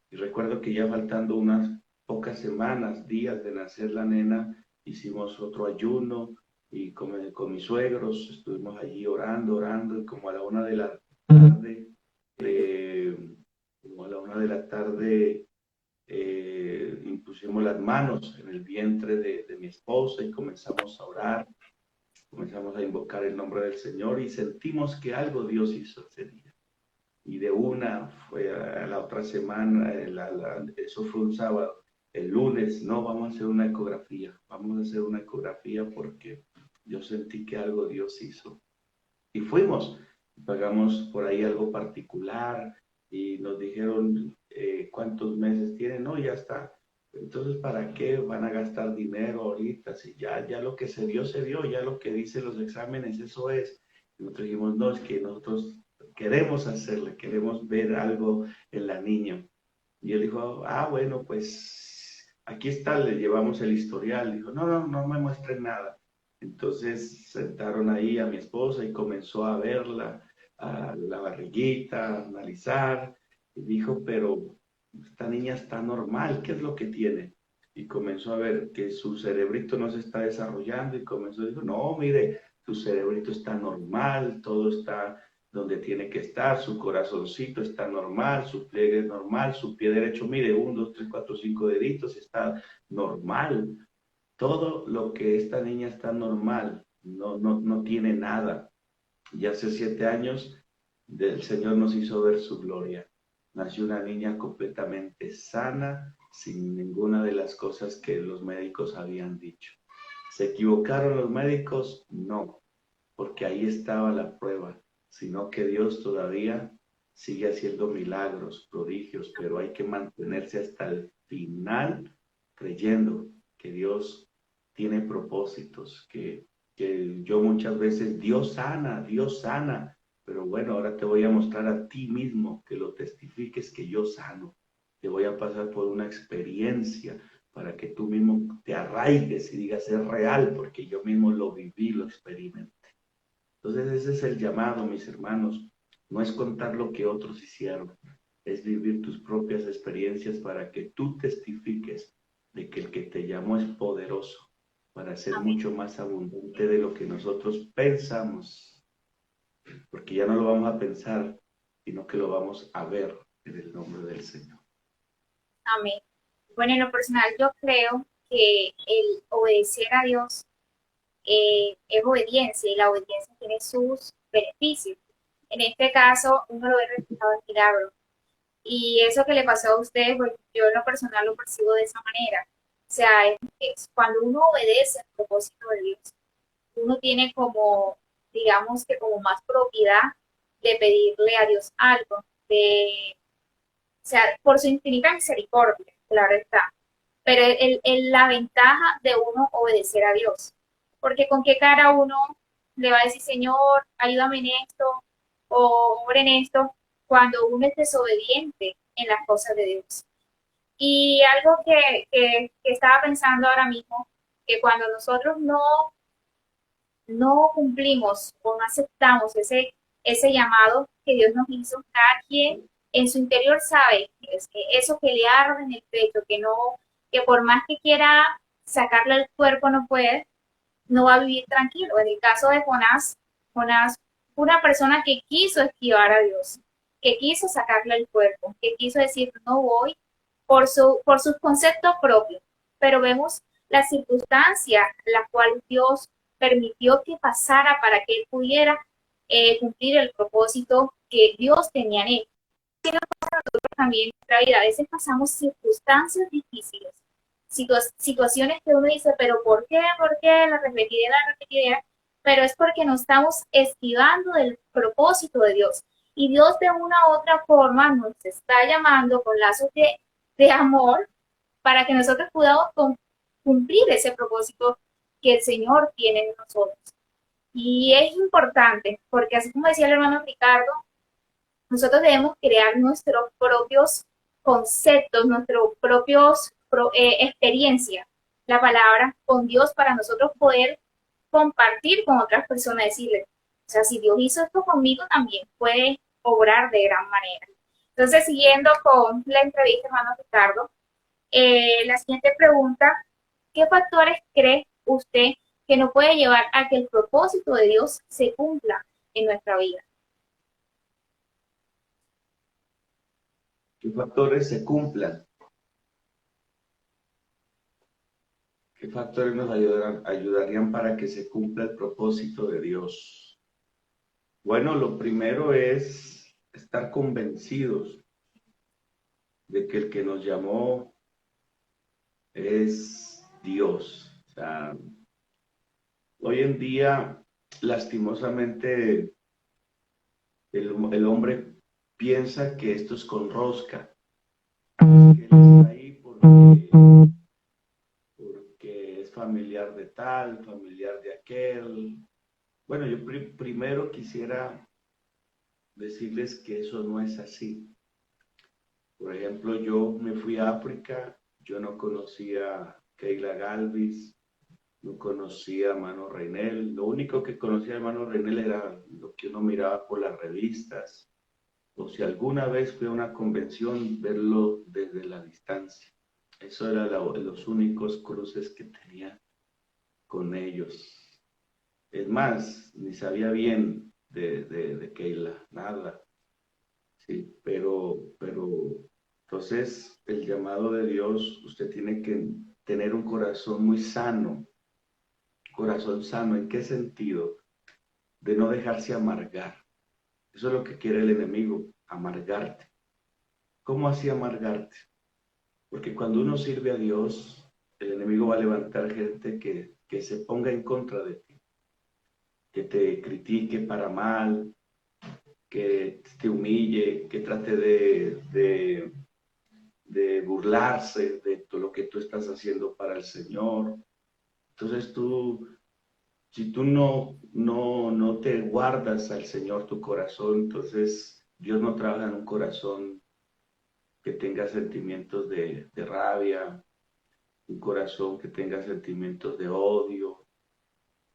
Y recuerdo que ya faltando unas pocas semanas, días de nacer la nena, hicimos otro ayuno y con mis suegros estuvimos allí orando, orando, y como a la 1 de la tarde, eh, como a la 1 de la tarde, impusimos las manos en el vientre de mi esposa y comenzamos a orar, comenzamos a invocar el nombre del Señor y sentimos que algo Dios hizo ese día. Y de una fue a la otra semana, eso fue un sábado, el lunes, no, vamos a hacer una ecografía, vamos a hacer una ecografía porque yo sentí que algo Dios hizo. Y fuimos, pagamos por ahí algo particular y nos dijeron cuántos meses tiene, no, ya está. Entonces, ¿para qué van a gastar dinero ahorita? Si ya lo que se dio, ya lo que dicen los exámenes, eso es. Y nosotros dijimos, no, es que nosotros queremos hacerle, queremos ver algo en la niña. Y él dijo, ah, bueno, pues aquí está, le llevamos el historial. Dijo, no me muestren nada. Entonces sentaron ahí a mi esposa y comenzó a verla, a la barriguita, a analizar. Y dijo, pero esta niña está normal, ¿qué es lo que tiene? Y comenzó a ver que su cerebrito no se está desarrollando y comenzó a decir, no, mire, su cerebrito está normal, todo está donde tiene que estar, su corazoncito está normal, su pliegue es normal, su pie derecho, mire, 1, 2, 3, 4, 5 deditos, está normal. Todo lo que esta niña está normal, no tiene nada. Y hace 7 años el Señor nos hizo ver su gloria. Nació una niña completamente sana, sin ninguna de las cosas que los médicos habían dicho. ¿Se equivocaron los médicos? No, porque ahí estaba la prueba, sino que Dios todavía sigue haciendo milagros, prodigios, pero hay que mantenerse hasta el final creyendo que Dios tiene propósitos, que yo muchas veces, Dios sana, pero bueno, ahora te voy a mostrar a ti mismo que lo testifiques que yo sano. Te voy a pasar por una experiencia para que tú mismo te arraigues y digas es real, porque yo mismo lo viví, lo experimenté. Entonces ese es el llamado, mis hermanos. No es contar lo que otros hicieron, es vivir tus propias experiencias para que tú testifiques de que el que te llamó es poderoso para ser Amén. mucho más abundante de lo que nosotros pensamos, porque ya no lo vamos a pensar, sino que lo vamos a ver en el nombre del Señor. Amén. Bueno, en lo personal yo creo que el obedecer a Dios es obediencia y la obediencia tiene sus beneficios. En este caso, uno lo ve reflejado en milagros. Y eso que le pasó a usted, pues, yo en lo personal lo percibo de esa manera. O sea, es cuando uno obedece al propósito de Dios, uno tiene como, digamos que como más propiedad de pedirle a Dios algo, de, o sea, por su infinita misericordia, claro está. Pero la ventaja de uno obedecer a Dios, porque con qué cara uno le va a decir, Señor, ayúdame en esto, o obra en esto, cuando uno es desobediente en las cosas de Dios. Y algo que estaba pensando ahora mismo, que cuando nosotros no cumplimos o no aceptamos ese llamado que Dios nos hizo, cada quien en su interior sabe que es que eso que le arde en el pecho, que no, que por más que quiera sacarle el cuerpo no puede, no va a vivir tranquilo. En el caso de Jonás, Jonás, una persona que quiso esquivar a Dios, que quiso sacarle el cuerpo, que quiso decir no voy por sus conceptos propios, pero vemos la circunstancia la cual Dios permitió que pasara para que él pudiera cumplir el propósito que Dios tenía en él. También en nuestra vida a veces pasamos circunstancias difíciles, situaciones que uno dice, pero ¿por qué? ¿Por qué? La repetiré, pero es porque nos estamos esquivando del propósito de Dios. Y Dios de una u otra forma nos está llamando con lazos de amor para que nosotros podamos cumplir ese propósito que el Señor tiene en nosotros. Y es importante, porque así como decía el hermano Ricardo, nosotros debemos crear nuestros propios conceptos, nuestros propios experiencias, la palabra con Dios para nosotros poder compartir con otras personas, decirles, o sea, si Dios hizo esto conmigo, también puede obrar de gran manera. Entonces, siguiendo con la entrevista, hermano Ricardo, la siguiente pregunta, ¿qué factores cree usted que no puede llevar a que el propósito de Dios se cumpla en nuestra vida? ¿Qué factores se cumplan? ¿Qué factores nos ayudarían para que se cumpla el propósito de Dios? Bueno, lo primero es estar convencidos de que el que nos llamó es Dios. O sea, hoy en día, lastimosamente, el hombre piensa que esto es con rosca, que él está ahí porque es familiar de tal, familiar de aquel. Bueno, yo primero quisiera decirles que eso no es así. Por ejemplo, yo me fui a África, yo no conocía a Keila Galvis, no conocía a Mano Reinel, lo único que conocía de Mano Reinel era lo que uno miraba por las revistas, o si alguna vez fui a una convención, verlo desde la distancia. Eso era los únicos cruces que tenía con ellos. Es más, ni sabía bien de Keila, nada. Sí, pero entonces el llamado de Dios, usted tiene que tener un corazón muy sano. Corazón sano, ¿en qué sentido? De no dejarse amargar. Eso es lo que quiere el enemigo, amargarte. ¿Cómo así amargarte? Porque cuando uno sirve a Dios, el enemigo va a levantar gente que se ponga en contra de ti, que te critique para mal, que te humille, que trate de burlarse de todo lo que tú estás haciendo para el Señor. Entonces si tú no te guardas al Señor tu corazón, entonces Dios no trabaja en un corazón que tenga sentimientos de rabia, un corazón que tenga sentimientos de odio,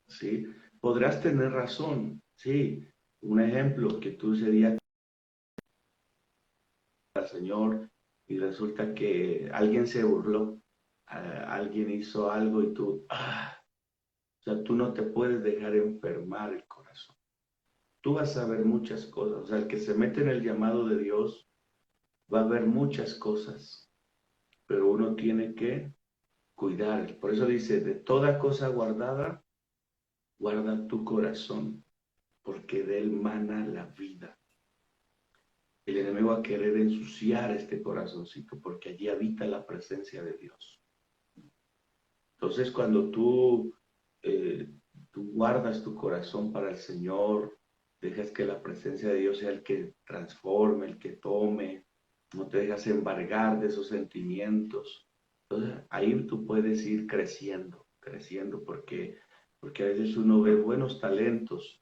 ¿sí? Podrás tener razón, sí. Un ejemplo, que tú ese día al Señor y resulta que alguien se burló, alguien hizo algo y o sea, tú no te puedes dejar enfermar el corazón. Tú vas a ver muchas cosas, o sea, el que se mete en el llamado de Dios va a ver muchas cosas, pero uno tiene que cuidar. Por eso dice, de toda cosa guardada, guarda tu corazón, porque de él mana la vida. El enemigo va a querer ensuciar este corazoncito, porque allí habita la presencia de Dios. Entonces, cuando tú guardas tu corazón para el Señor, dejas que la presencia de Dios sea el que transforme, el que tome, no te dejas embargar de esos sentimientos. Entonces, ahí tú puedes ir creciendo, creciendo, porque a veces uno ve buenos talentos,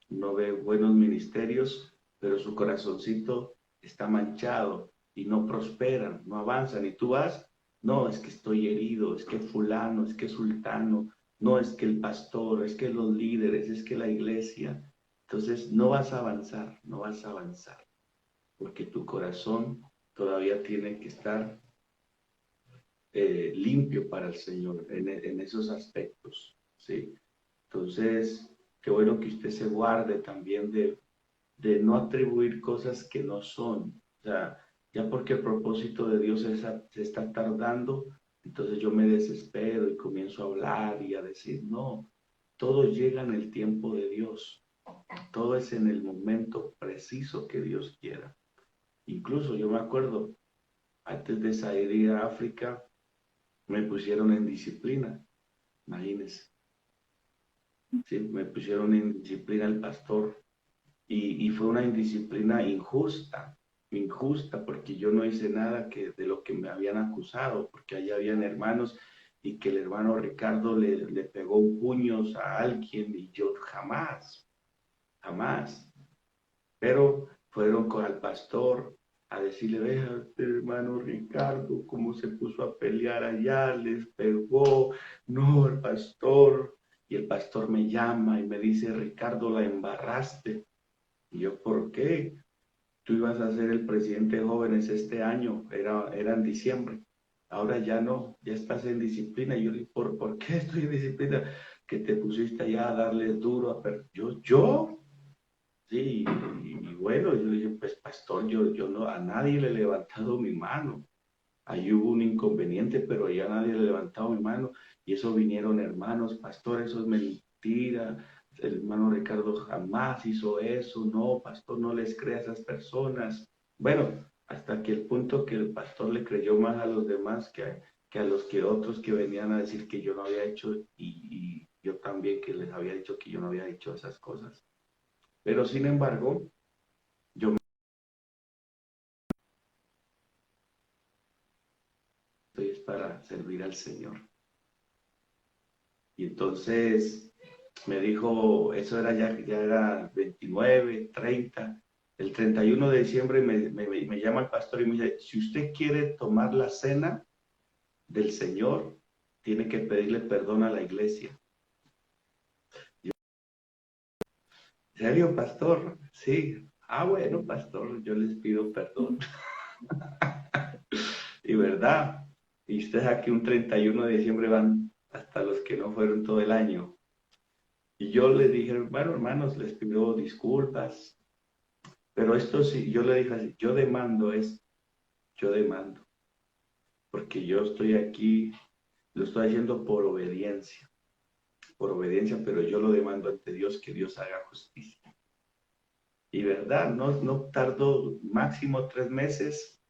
uno ve buenos ministerios, pero su corazoncito está manchado y no prosperan, no avanzan. Y tú vas, no, es que estoy herido, es que fulano, es que sultano, no es que el pastor, es que los líderes, es que la iglesia. Entonces no vas a avanzar, no vas a avanzar. porque tu corazón todavía tiene que estar limpio para el Señor en esos aspectos, ¿sí? Entonces, qué bueno que usted se guarde también de no atribuir cosas que no son. O sea, ya porque el propósito de Dios se está tardando, entonces yo me desespero y comienzo a hablar y a decir, no, todo llega en el tiempo de Dios, todo es en el momento preciso que Dios quiera. Incluso yo me acuerdo, antes de salir a África, me pusieron en disciplina, imagínense, ¿sí? Me pusieron en disciplina el pastor y fue una indisciplina injusta, injusta, porque yo no hice nada de lo que me habían acusado, porque allá habían hermanos y que el hermano Ricardo le pegó puños a alguien y yo jamás, jamás. Pero fueron con el pastor a decirle, vea, este hermano Ricardo, cómo se puso a pelear allá, les pegó, no, el pastor. Y el pastor me llama y me dice, Ricardo, la embarraste. Y yo, ¿por qué? Tú ibas a ser el presidente de jóvenes este año, era en diciembre. Ahora ya no, ya estás en disciplina. Y yo le dije, ¿por qué estoy en disciplina? Que te pusiste allá a darle duro a... Yo, sí, y bueno, yo dije, pues pastor, yo no, a nadie le he levantado mi mano. Ahí hubo un inconveniente, pero ya nadie le ha levantado mi mano. Y eso vinieron hermanos, pastor, eso es mentira. El hermano Ricardo jamás hizo eso. No, pastor, no les crea a esas personas. Bueno, hasta que el punto que el pastor le creyó más a los demás que a los que otros que venían a decir que yo no había hecho y yo también que les había dicho que yo no había hecho esas cosas. Pero sin embargo, yo estoy es para servir al Señor. Y entonces me dijo, eso era ya era 29, 30. El 31 de diciembre me llama el pastor y me dice, si usted quiere tomar la cena del Señor, tiene que pedirle perdón a la iglesia. Yo, ¿en serio, pastor? Sí. Ah, bueno, pastor, yo les pido perdón. Y verdad, y ustedes aquí un 31 de diciembre van hasta los que no fueron todo el año. Y yo le dije, bueno, hermanos, les pido disculpas, pero esto sí, yo le dije así, yo demando, porque yo estoy aquí, lo estoy haciendo por obediencia, pero yo lo demando ante Dios, que Dios haga justicia. Y verdad, no tardó máximo 3 meses.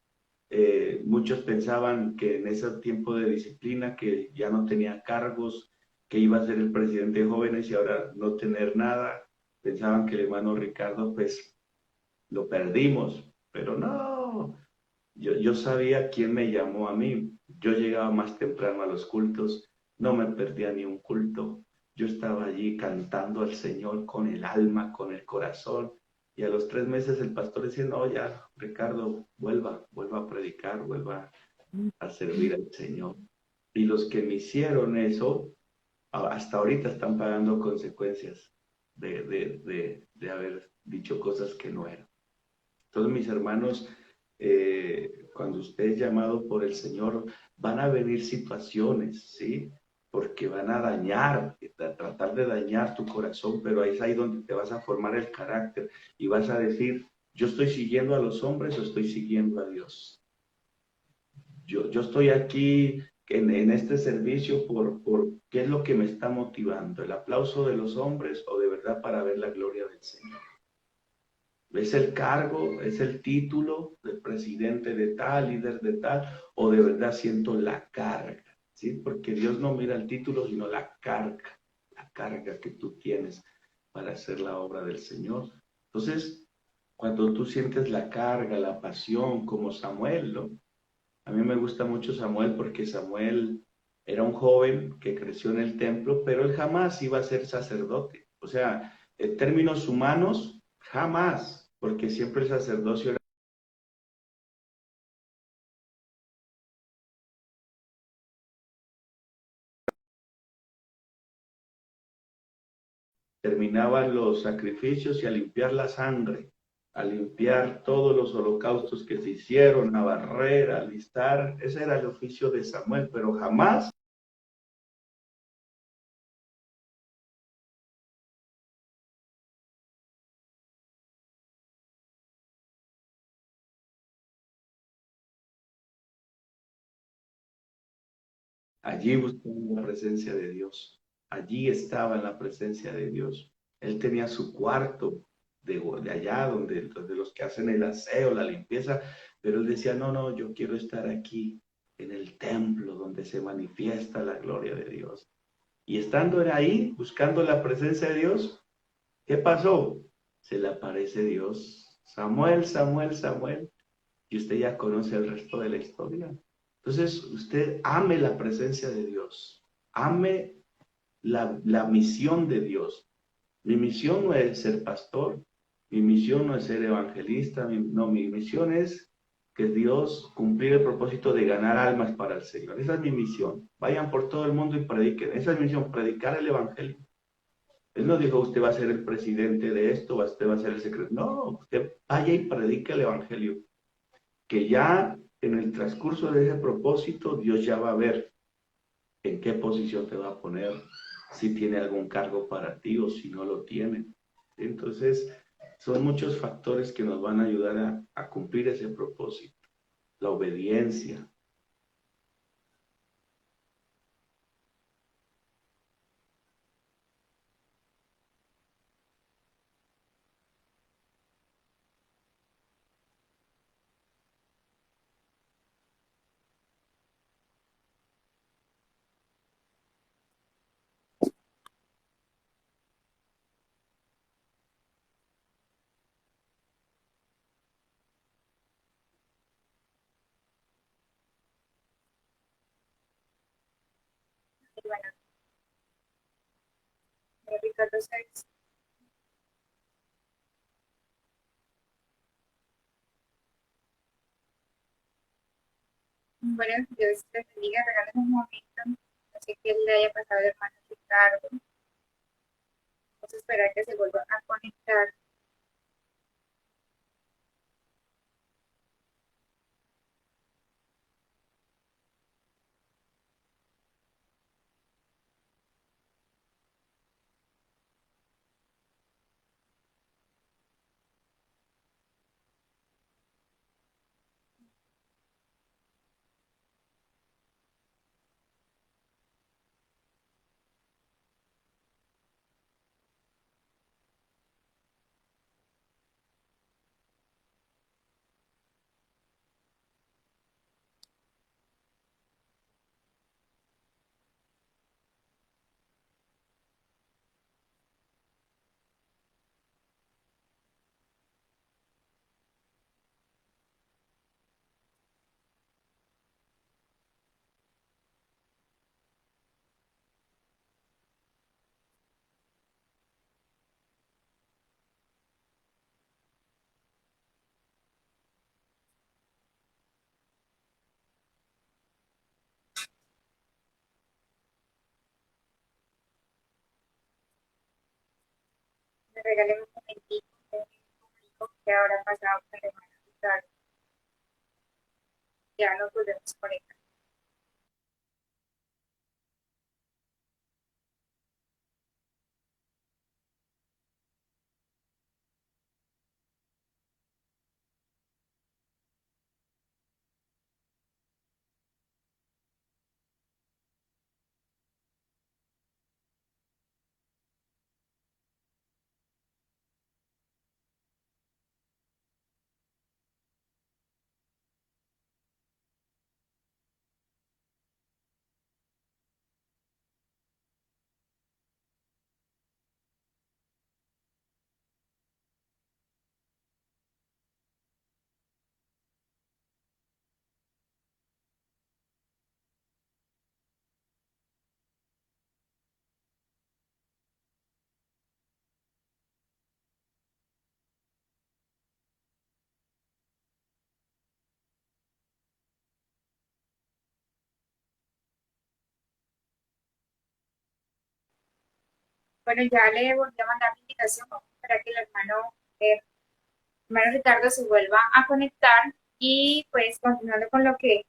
Muchos pensaban que en ese tiempo de disciplina, que ya no tenía cargos, que iba a ser el presidente de jóvenes y ahora no tener nada. Pensaban que el hermano Ricardo, pues, lo perdimos, pero no, yo sabía quién me llamó a mí. Yo llegaba más temprano a los cultos, no me perdía ni un culto. Yo estaba allí cantando al Señor con el alma, con el corazón. Y a los 3 meses el pastor decía, no, ya, Ricardo, vuelva a predicar, vuelva a servir al Señor. Y los que me hicieron eso, hasta ahorita están pagando consecuencias de haber dicho cosas que no eran. Entonces, mis hermanos, cuando usted es llamado por el Señor, van a venir situaciones, ¿sí? Porque van a dañar, a tratar de dañar tu corazón, pero ahí es ahí donde te vas a formar el carácter y vas a decir, yo estoy siguiendo a los hombres o estoy siguiendo a Dios. Yo estoy aquí en este servicio por qué es lo que me está motivando, el aplauso de los hombres o de verdad para ver la gloria del Señor. ¿Es el cargo, es el título de presidente de tal, líder de tal, o de verdad siento la carga? ¿Sí? Porque Dios no mira el título, sino la carga que tú tienes para hacer la obra del Señor. Entonces, cuando tú sientes la carga, la pasión, como Samuel, ¿no? A mí me gusta mucho Samuel porque Samuel era un joven que creció en el templo, pero él jamás iba a ser sacerdote. O sea, en términos humanos, jamás, porque siempre el sacerdocio terminaban los sacrificios y a limpiar la sangre. a limpiar todos los holocaustos que se hicieron, a barrer, a listar. Ese era el oficio de Samuel, pero jamás allí buscando la presencia de Dios. Allí estaba en la presencia de Dios. Él tenía su cuarto de allá donde los que hacen el aseo, la limpieza, pero él decía, no, no, yo quiero estar aquí en el templo donde se manifiesta la gloria de Dios. Y estando ahí, buscando la presencia de Dios, ¿qué pasó? Se le aparece Dios. Samuel, Samuel, Samuel. Y usted ya conoce el resto de la historia. Entonces, usted ame la presencia de Dios. Ame la misión de Dios. Mi misión no es ser pastor. Mi misión no es ser evangelista. No, mi misión es que Dios cumplir el propósito de ganar almas para el Señor. Esa es mi misión. Vayan por todo el mundo y prediquen. Esa es mi misión, predicar el evangelio. Él no dijo, usted va a ser el presidente de esto, usted va a ser el secretario. No, usted vaya y predique el evangelio. Que ya en el transcurso de ese propósito, Dios ya va a ver en qué posición te va a poner, si tiene algún cargo para ti o si no lo tiene. Entonces, son muchos factores que nos van a ayudar a cumplir ese propósito. La obediencia. Y bueno, Ricardo Sáenz. Bueno, Dios te bendiga, regálame un momento. No sé qué le haya pasado al hermano Ricardo. Vamos a esperar que se vuelva a conectar. Me regálame un momentito. ¿Qué habrá pasado con el hermano Ricardo? Ya nos volvemos a conectar. Bueno, ya le volví a mandar la invitación para que el hermano hermano Ricardo se vuelva a conectar y pues continuando con lo que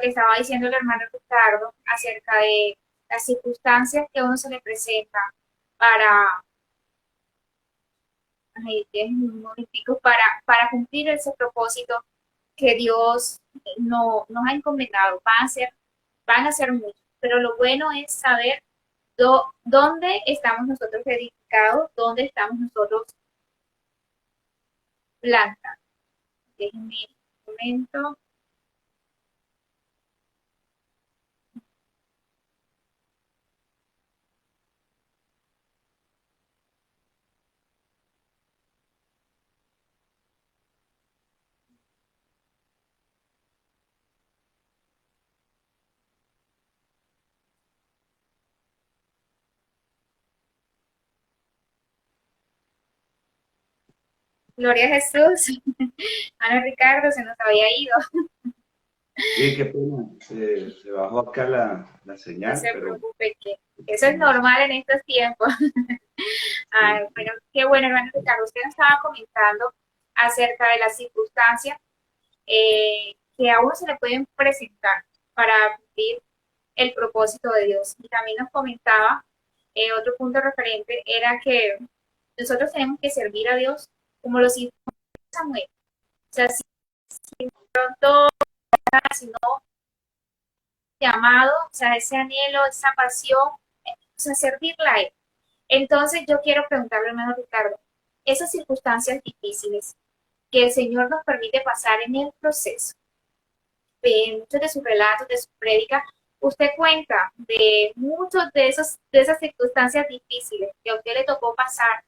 estaba diciendo el hermano Ricardo acerca de las circunstancias que a uno se le presenta para, ay, déjenme un momentico, para cumplir ese propósito que Dios nos ha encomendado. Van a ser muchos, pero lo bueno es saber dónde estamos nosotros edificados, dónde estamos nosotros plantados. Déjenme un momento. Gloria a Jesús. Ana Ricardo se nos había ido. Sí, qué pena. Se bajó acá la No señal, se pero preocupe, que eso es estamos. normal en estos tiempos. Ay, Sí. bueno, qué bueno, hermano Ricardo. Usted nos estaba comentando acerca de las circunstancias que a uno se le pueden presentar para cumplir el propósito de Dios. Y también nos comentaba, otro punto referente era que nosotros tenemos que servir a Dios como los hijos de Samuel. O sea, si pronto, si no llamado, o sea, ese anhelo, esa pasión, o sea, servirla a Él. Entonces yo quiero preguntarle, hermano Ricardo, esas circunstancias difíciles que el Señor nos permite pasar en el proceso, en muchos de sus relatos, de su prédica, usted cuenta de muchos de esas circunstancias difíciles que a usted le tocó pasar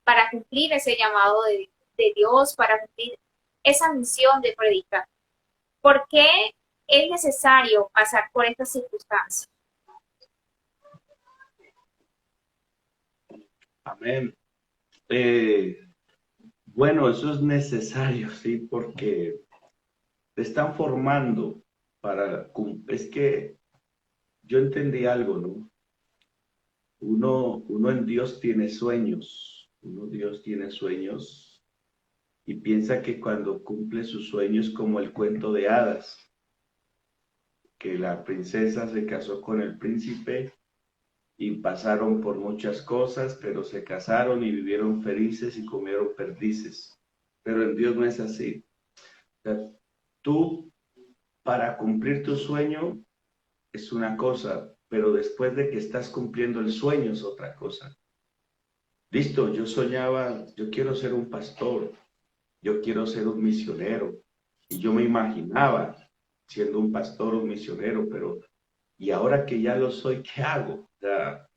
para cumplir ese llamado de Dios, para cumplir esa misión de predicar. ¿Por qué es necesario pasar por estas circunstancias? Amén. Eh, bueno, eso es necesario, sí, porque te están formando es que yo entendí algo, ¿no? Uno en Dios tiene sueños, Dios tiene sueños y piensa que cuando cumple sus sueños como el cuento de hadas, que la princesa se casó con el príncipe y pasaron por muchas cosas, pero se casaron y vivieron felices y comieron perdices. Pero en Dios no es así. O sea, tú, para cumplir tu sueño, es una cosa, pero después de que estás cumpliendo el sueño es otra cosa. Listo, yo soñaba, yo quiero ser un pastor, yo quiero ser un misionero, y yo me imaginaba siendo un pastor o un misionero, pero y ahora que ya lo soy, ¿qué hago? O sea,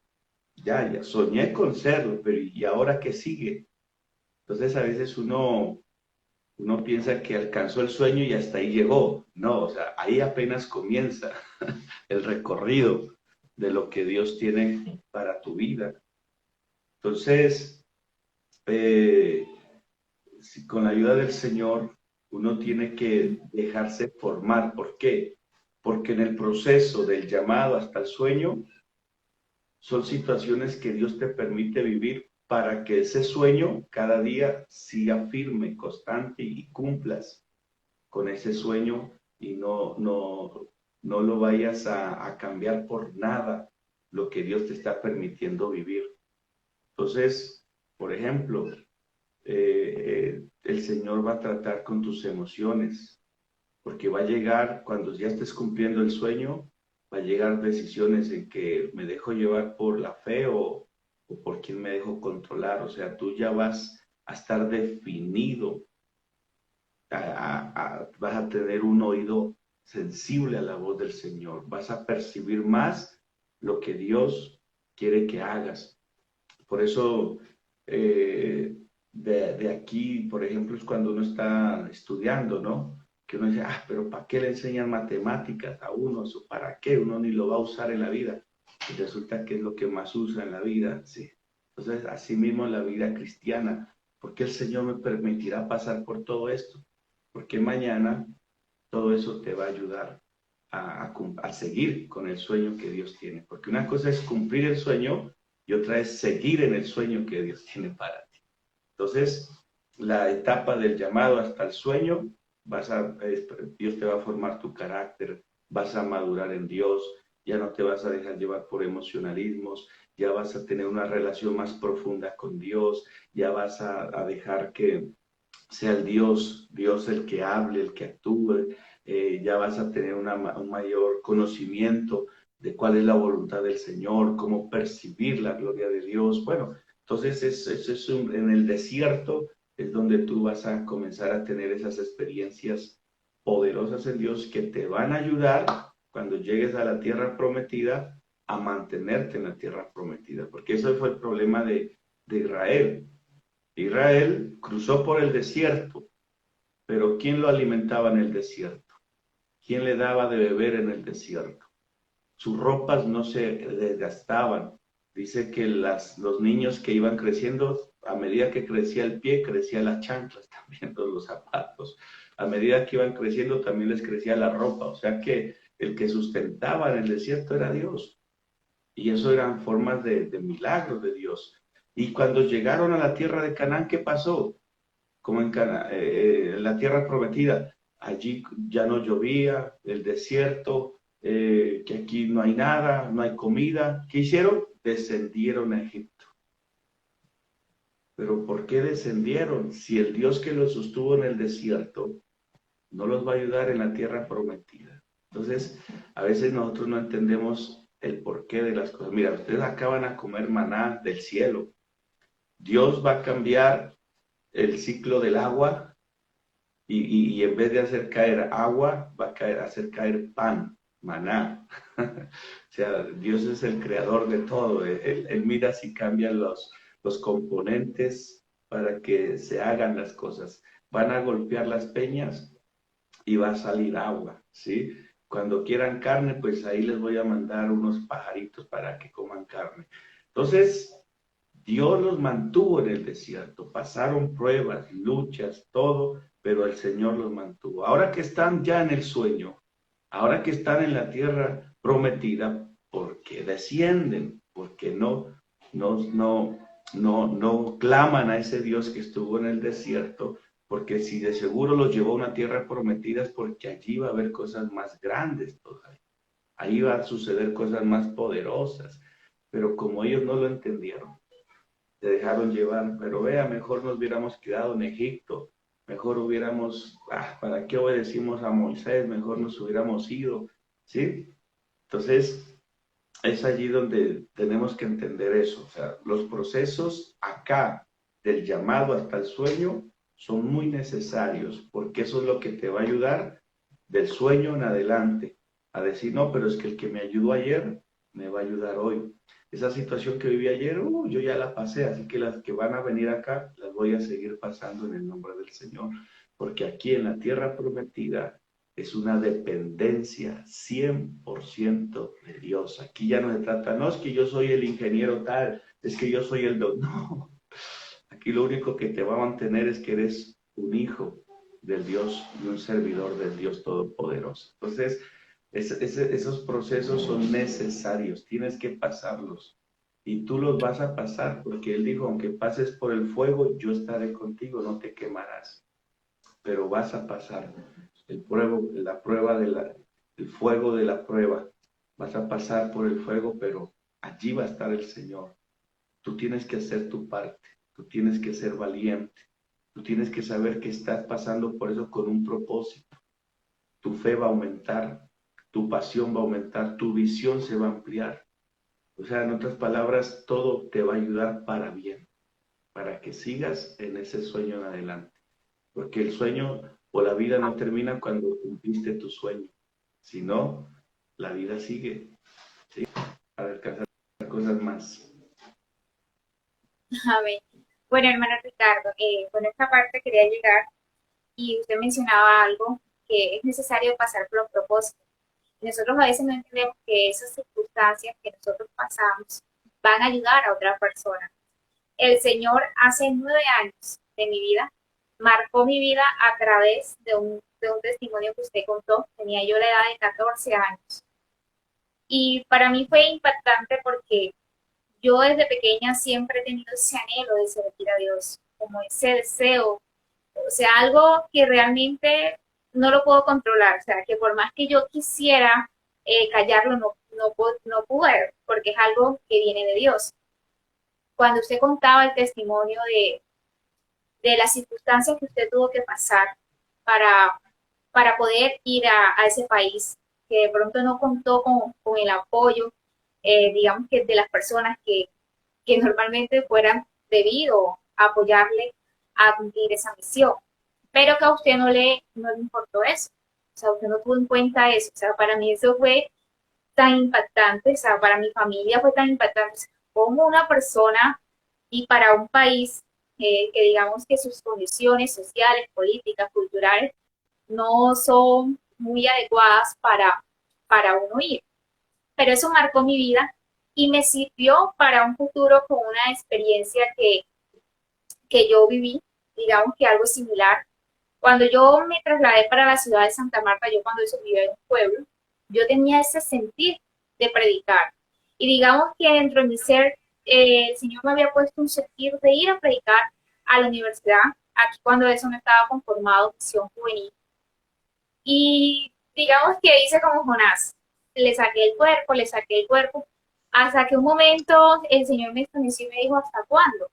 ya soñé con serlo, pero ¿y ahora qué sigue? Entonces a veces uno piensa que alcanzó el sueño y hasta ahí llegó. No, o sea, ahí apenas comienza el recorrido de lo que Dios tiene para tu vida. Entonces, eh, si con la ayuda del Señor, uno tiene que dejarse formar. ¿Por qué? Porque en el proceso del llamado hasta el sueño, son situaciones que Dios te permite vivir para que ese sueño cada día siga firme, constante y cumplas con ese sueño y no lo vayas a cambiar por nada lo que Dios te está permitiendo vivir. Entonces, por ejemplo, el Señor va a tratar con tus emociones, porque va a llegar, cuando ya estés cumpliendo el sueño, va a llegar decisiones en que me dejo llevar por la fe o por quién me dejo controlar. O sea, tú ya vas a estar definido, vas a tener un oído sensible a la voz del Señor, vas a percibir más lo que Dios quiere que hagas. Por eso, de aquí, por ejemplo, es cuando uno está estudiando, ¿no? Que uno dice, pero ¿para qué le enseñan matemáticas a uno? ¿Eso para qué? Uno ni lo va a usar en la vida. Y resulta que es lo que más usa en la vida, sí. Entonces, así mismo en la vida cristiana, ¿por qué el Señor me permitirá pasar por todo esto? Porque mañana todo eso te va a ayudar a seguir con el sueño que Dios tiene. Porque una cosa es cumplir el sueño y otra es seguir en el sueño que Dios tiene para ti. Entonces, la etapa del llamado hasta el sueño, Dios te va a formar tu carácter, vas a madurar en Dios, ya no te vas a dejar llevar por emocionalismos, ya vas a tener una relación más profunda con Dios, ya vas a dejar que sea el Dios el que hable, el que actúe, ya vas a tener un mayor conocimiento de cuál es la voluntad del Señor, cómo percibir la gloria de Dios. Bueno, entonces en el desierto es donde tú vas a comenzar a tener esas experiencias poderosas en Dios que te van a ayudar cuando llegues a la tierra prometida a mantenerte en la tierra prometida, porque eso fue el problema de Israel. Israel cruzó por el desierto, pero ¿quién lo alimentaba en el desierto? ¿Quién le daba de beber en el desierto? Sus ropas no se desgastaban. Dice que los niños que iban creciendo, a medida que crecía el pie, crecían las chanclas, también los zapatos. A medida que iban creciendo, también les crecía la ropa. O sea que el que sustentaba en el desierto era Dios. Y eso eran formas de milagros de Dios. Y cuando llegaron a la tierra de Canaán, ¿qué pasó? Como en la tierra prometida, allí ya no llovía, el desierto, que aquí no hay nada, no hay comida. ¿Qué hicieron? Descendieron a Egipto. Pero ¿por qué descendieron? Si el Dios que los sostuvo en el desierto no los va a ayudar en la tierra prometida. Entonces, a veces nosotros no entendemos el porqué de las cosas. Mira, ustedes acaban a comer maná del cielo. Dios va a cambiar el ciclo del agua y en vez de hacer caer agua, va a hacer caer pan, maná. O sea, Dios es el creador de todo. Él mira si cambian los componentes para que se hagan las cosas. Van a golpear las peñas y va a salir agua, ¿sí? Cuando quieran carne, pues ahí les voy a mandar unos pajaritos para que coman carne. Entonces, Dios los mantuvo en el desierto, pasaron pruebas, luchas, todo, pero el Señor los mantuvo. Ahora que están ya en el sueño, ahora que están en la tierra prometida, ¿por qué descienden? Porque no claman a ese Dios que estuvo en el desierto, porque si de seguro los llevó a una tierra prometida es porque allí va a haber cosas más grandes todavía. Ahí va a suceder cosas más poderosas. Pero como ellos no lo entendieron, se dejaron llevar, pero vea, mejor nos hubiéramos quedado en Egipto, mejor hubiéramos, ¿para qué obedecimos a Moisés? Mejor nos hubiéramos ido, ¿sí? Entonces, es allí donde tenemos que entender eso, o sea, los procesos acá, del llamado hasta el sueño, son muy necesarios, porque eso es lo que te va a ayudar del sueño en adelante, a decir, no, pero es que el que me ayudó ayer, me va a ayudar hoy. Esa situación que viví ayer, yo ya la pasé, así que las que van a venir acá, las voy a seguir pasando en el nombre del Señor, porque aquí en la tierra prometida es una dependencia 100% de Dios. Aquí ya no se trata, no es que yo soy el ingeniero tal, es que yo soy el doctor, no. Aquí lo único que te va a mantener es que eres un hijo del Dios y un servidor del Dios Todopoderoso. Entonces, esos procesos son necesarios, tienes que pasarlos. Y tú los vas a pasar porque Él dijo, aunque pases por el fuego, yo estaré contigo, no te quemarás. Pero vas a pasar la prueba el fuego de la prueba. Vas a pasar por el fuego, pero allí va a estar el Señor. Tú tienes que hacer tu parte, tú tienes que ser valiente, tú tienes que saber que estás pasando por eso con un propósito. Tu fe va a aumentar, tu pasión va a aumentar, tu visión se va a ampliar. O sea, en otras palabras, todo te va a ayudar para bien, para que sigas en ese sueño en adelante. Porque el sueño o la vida no termina cuando cumpliste tu sueño, sino la vida sigue, ¿sí? Para alcanzar cosas más. Amén. Bueno, hermano Ricardo, con esta parte quería llegar y usted mencionaba algo que es necesario pasar por los propósitos. Nosotros a veces no entendemos que esas circunstancias que nosotros pasamos van a ayudar a otra persona. El Señor hace 9 años de mi vida marcó mi vida a través de un testimonio que usted contó. Tenía yo la edad de 14 años. Y para mí fue impactante porque yo desde pequeña siempre he tenido ese anhelo de servir a Dios, como ese deseo. O sea, algo que realmente no lo puedo controlar. O sea, que por más que yo quisiera callarlo, no puedo, porque es algo que viene de Dios. Cuando usted contaba el testimonio de las circunstancias que usted tuvo que pasar para, para poder ir a ese país, que de pronto no contó con el apoyo, digamos que de las personas que normalmente fueran debido a apoyarle a cumplir esa misión, pero que a usted no le importó eso, o sea, usted no tuvo en cuenta eso, o sea, para mí eso fue tan impactante, o sea, para mi familia fue tan impactante, o sea, como una persona y para un país que digamos que sus condiciones sociales, políticas, culturales no son muy adecuadas para uno ir. Pero eso marcó mi vida y me sirvió para un futuro con una experiencia que yo viví, digamos que algo similar. Cuando yo me trasladé para la ciudad de Santa Marta, yo cuando eso vivía en un pueblo, yo tenía ese sentir de predicar. Y digamos que dentro de mi ser, el Señor me había puesto un sentir de ir a predicar a la universidad, aquí cuando eso no estaba conformado, misión juvenil. Y digamos que hice como Jonás, le saqué el cuerpo, hasta que un momento el Señor me estremeció y me dijo, ¿hasta cuándo?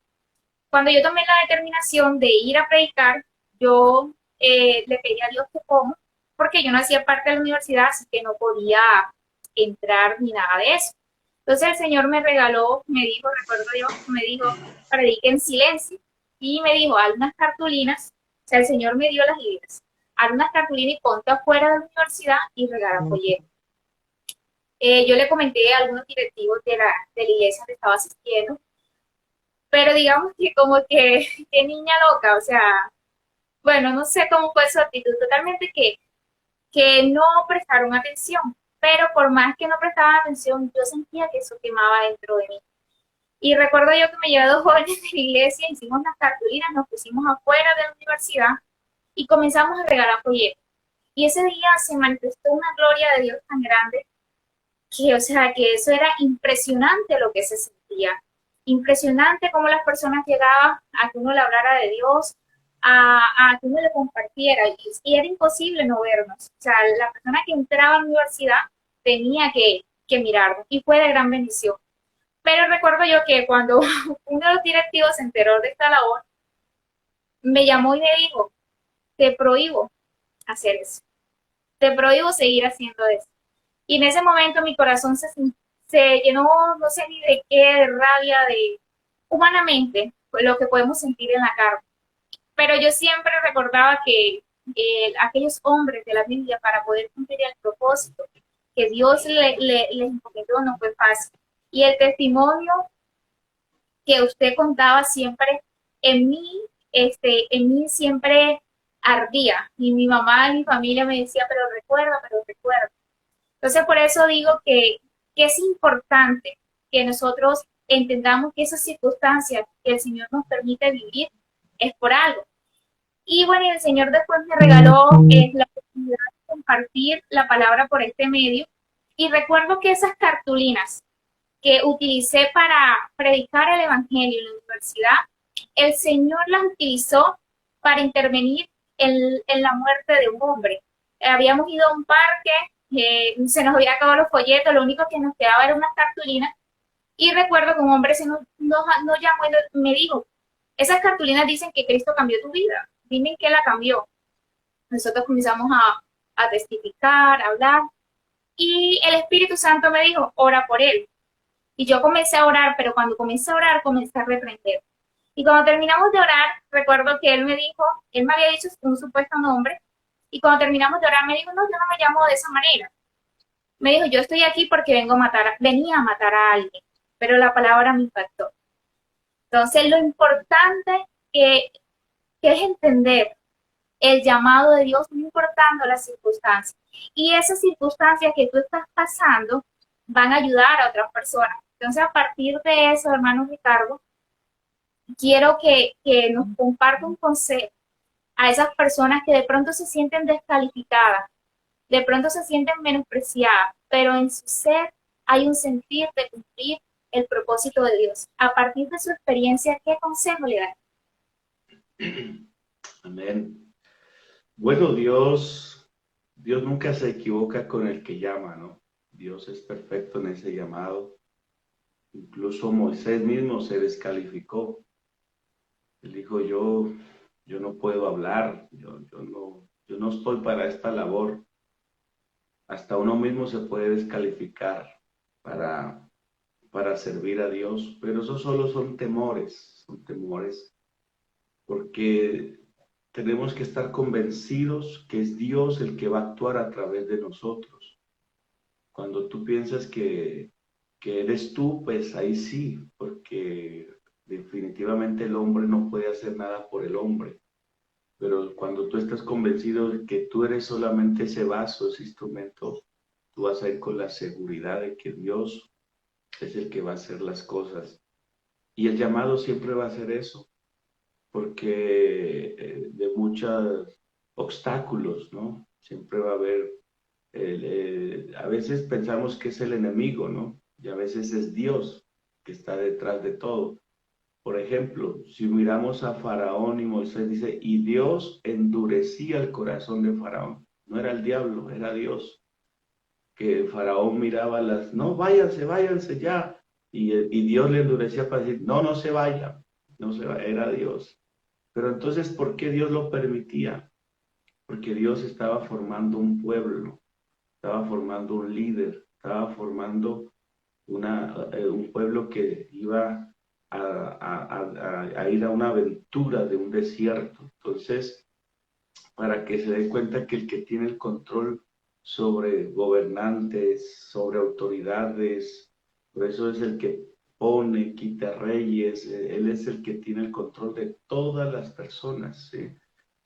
Cuando yo tomé la determinación de ir a predicar, yo le pedí a Dios que cómo, porque yo no hacía parte de la universidad, así que no podía entrar ni nada de eso. Entonces el Señor me regaló, me dijo, recuerdo Dios, me dijo, predique en silencio. Y me dijo, haz unas cartulinas, o sea, el Señor me dio las ideas, haz unas cartulinas y ponte afuera de la universidad y regala folletos. Yo le comenté a algunos directivos de la iglesia que estaba asistiendo, pero digamos que como que, qué niña loca, o sea, bueno, no sé cómo fue su actitud, totalmente que no prestaron atención, pero por más que no prestaban atención, yo sentía que eso quemaba dentro de mí. Y recuerdo yo que me llevé dos jóvenes de la iglesia, hicimos las cartulinas, nos pusimos afuera de la universidad y comenzamos a regalar folletos. Y ese día se manifestó una gloria de Dios tan grande que, o sea, que eso era impresionante lo que se sentía. Impresionante cómo las personas llegaban a que uno le hablara de Dios, a que uno le compartiera, y era imposible no vernos. O sea, la persona que entraba a la universidad tenía que mirarnos, y fue de gran bendición. Pero recuerdo yo que cuando uno de los directivos se enteró de esta labor, me llamó y me dijo, te prohíbo hacer eso, te prohíbo seguir haciendo eso. Y en ese momento mi corazón se llenó, no sé ni de qué, de rabia, de humanamente, pues lo que podemos sentir en la carne. Pero yo siempre recordaba que aquellos hombres de la Biblia, para poder cumplir el propósito que Dios les encomendó, no fue fácil. Y el testimonio que usted contaba siempre en mí, en mí siempre ardía. Y mi mamá y mi familia me decía, pero recuerda, pero recuerda. Entonces, por eso digo que es importante que nosotros entendamos que esas circunstancias que el Señor nos permite vivir es por algo. Y bueno, el Señor después me regaló la oportunidad de compartir la palabra por este medio. Y recuerdo que esas cartulinas que utilicé para predicar el Evangelio en la universidad, el Señor las utilizó para intervenir en la muerte de un hombre. Habíamos ido a un parque, se nos había acabado los folletos, lo único que nos quedaba era unas cartulinas. Y recuerdo que un hombre nos llamó y me dijo, esas cartulinas dicen que Cristo cambió tu vida, dime en qué la cambió. Nosotros comenzamos a testificar, a hablar, y el Espíritu Santo me dijo, ora por él. Y yo comencé a orar, pero cuando comencé a orar, comencé a reprender. Y cuando terminamos de orar, recuerdo que él me dijo, él me había dicho un supuesto nombre, y cuando terminamos de orar me dijo, no, yo no me llamo de esa manera. Me dijo, yo estoy aquí porque venía a matar a alguien, pero la palabra me impactó. Entonces, lo importante que, que es entender el llamado de Dios, no importando las circunstancias. Y esas circunstancias que tú estás pasando van a ayudar a otras personas. Entonces, a partir de eso, hermano Ricardo, quiero que nos comparta un consejo a esas personas que de pronto se sienten descalificadas, de pronto se sienten menospreciadas, pero en su ser hay un sentir de cumplir el propósito de Dios. A partir de su experiencia, ¿qué consejo le da? Amén. Bueno, Dios nunca se equivoca con el que llama, ¿no? Dios es perfecto en ese llamado. Incluso Moisés mismo se descalificó. Él dijo, yo no puedo hablar, yo no estoy para esta labor. Hasta uno mismo se puede descalificar para, para servir a Dios, pero esos solo son temores, porque tenemos que estar convencidos que es Dios el que va a actuar a través de nosotros. Cuando tú piensas que eres tú, pues ahí sí, porque definitivamente el hombre no puede hacer nada por el hombre. Pero cuando tú estás convencido de que tú eres solamente ese vaso, ese instrumento, tú vas a ir con la seguridad de que Dios es el que va a hacer las cosas. Y el llamado siempre va a ser eso, porque de muchos obstáculos, ¿no? Siempre va a haber, a veces pensamos que es el enemigo, ¿no? Y a veces es Dios que está detrás de todo. Por ejemplo, si miramos a Faraón y Moisés dice, y Dios endurecía el corazón de Faraón. No era el diablo, era Dios. Que Faraón miraba las, no, váyanse, váyanse ya. Y Dios le endurecía para decir, no, no se vaya, no se va, era Dios. Pero entonces, ¿por qué Dios lo permitía? Porque Dios estaba formando un pueblo, estaba formando un líder, estaba formando un pueblo que iba a ir a una aventura de un desierto. Entonces, para que se dé cuenta que el que tiene el control sobre gobernantes, sobre autoridades, por eso es el que pone, quita reyes, él es el que tiene el control de todas las personas, ¿sí?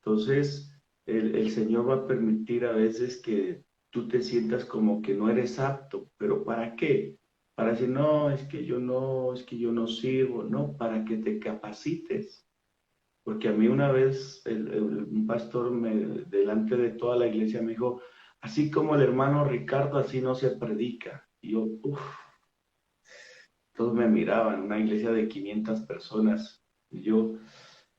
Entonces, el Señor va a permitir a veces que tú te sientas como que no eres apto, pero ¿para qué? Para decir, no, es que yo no sirvo, no, para que te capacites. Porque a mí una vez un pastor delante de toda la iglesia me dijo, así como el hermano Ricardo, así no se predica. Y yo, uff, todos me miraban, una iglesia de 500 personas. Y yo,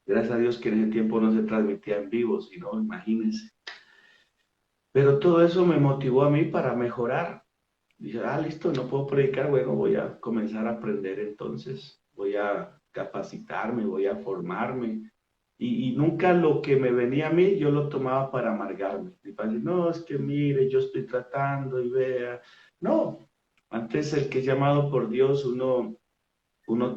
gracias a Dios que en ese tiempo no se transmitía en vivo, sino, imagínense. Pero todo eso me motivó a mí para mejorar. Dije, listo, no puedo predicar, bueno, voy a comenzar a aprender entonces, voy a capacitarme, voy a formarme. Y nunca lo que me venía a mí, yo lo tomaba para amargarme. Y para decir, no, es que mire, yo estoy tratando y vea. No, antes el que es llamado por Dios, uno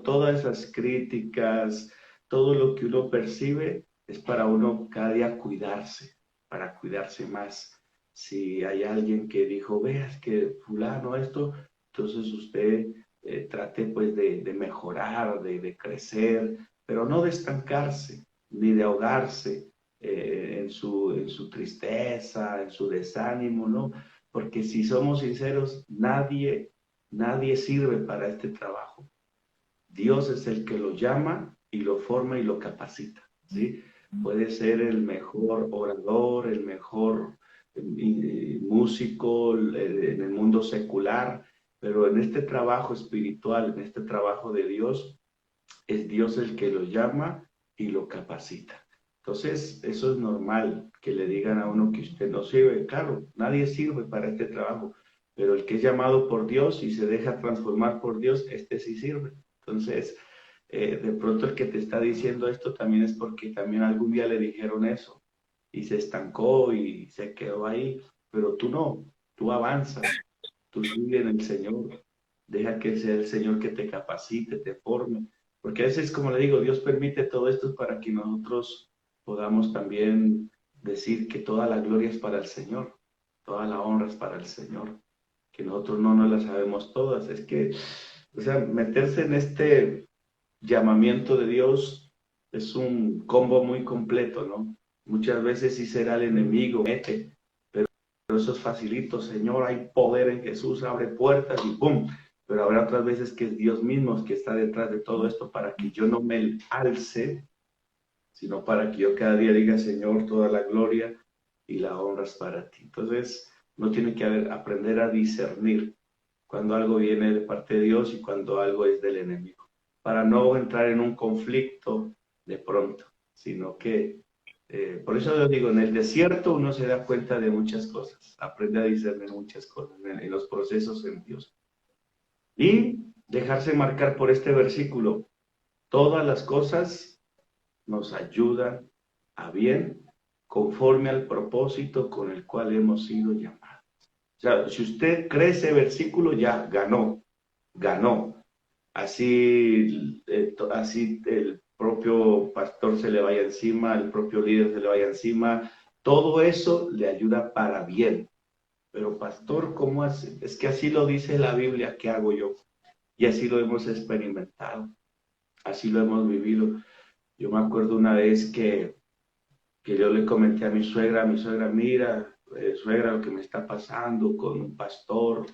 todas esas críticas, todo lo que uno percibe, es para uno cada día cuidarse, para cuidarse más. Si hay alguien que dijo, veas que fulano esto, entonces usted trate pues de mejorar, de crecer, pero no de estancarse, ni de ahogarse en su tristeza, en su desánimo, ¿no? Porque si somos sinceros, nadie sirve para este trabajo. Dios es el que lo llama y lo forma y lo capacita, ¿sí? Puede ser el mejor orador, el mejor músico en el mundo secular, pero en este trabajo espiritual, en este trabajo de Dios, es Dios el que lo llama y lo capacita. Entonces, eso es normal que le digan a uno que usted no sirve. Claro, nadie sirve para este trabajo, pero el que es llamado por Dios y se deja transformar por Dios, este sí sirve. Entonces, de pronto el que te está diciendo esto también es porque también algún día le dijeron eso y se estancó y se quedó ahí, pero tú no, tú avanzas, tú sigue en el Señor, deja que sea el Señor que te capacite, te forme, porque a veces, como le digo, Dios permite todo esto para que nosotros podamos también decir que toda la gloria es para el Señor, toda la honra es para el Señor, que nosotros no nos la sabemos todas, es que, o sea, meterse en este llamamiento de Dios es un combo muy completo, ¿no? Muchas veces sí será el enemigo, mete, pero eso es facilito, Señor, hay poder en Jesús, abre puertas y ¡pum! Pero habrá otras veces que es Dios mismo que está detrás de todo esto para que yo no me alce, sino para que yo cada día diga, Señor, toda la gloria y la honra es para ti. Entonces, uno tiene que aprender a discernir cuando algo viene de parte de Dios y cuando algo es del enemigo, para no entrar en un conflicto de pronto, sino que Por eso yo digo, en el desierto uno se da cuenta de muchas cosas, aprende a discernir muchas cosas en los procesos en Dios. Y dejarse marcar por este versículo, todas las cosas nos ayudan a bien conforme al propósito con el cual hemos sido llamados. O sea, si usted cree ese versículo, ya ganó, ganó. Así el propio pastor se le vaya encima, el propio líder se le vaya encima, todo eso le ayuda para bien. Pero pastor, ¿cómo hace? Es que así lo dice la Biblia, ¿qué hago yo? Y así lo hemos experimentado, así lo hemos vivido. Yo me acuerdo una vez que yo le comenté a mi suegra, mira, suegra, lo que me está pasando con un pastor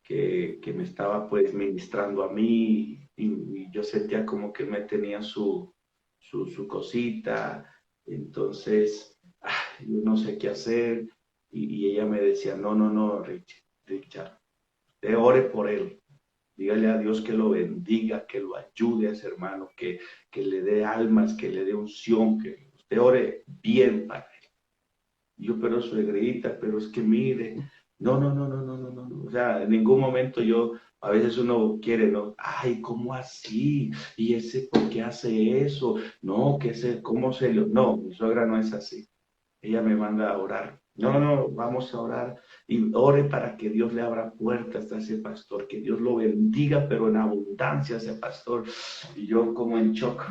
que me estaba pues ministrando a mí y yo sentía como que me tenía su cosita, entonces yo no sé qué hacer y ella me decía, no, no, no, Richard, te ore por él, dígale a Dios que lo bendiga, que lo ayude a ese hermano, que le dé almas, que le dé unción, que usted ore bien para él. Yo, pero suegrita, pero es que mire, no, no, no, no, no, no, no, no. O sea, en ningún momento yo, a veces uno quiere, ¿no? Ay, ¿cómo así? ¿Y ese por qué hace eso? No, que ese, ¿cómo se lo...? No, mi suegra no es así. Ella me manda a orar. No, no, vamos a orar y ore para que Dios le abra puertas a ese pastor, que Dios lo bendiga, pero en abundancia a ese pastor. Y yo como en shock,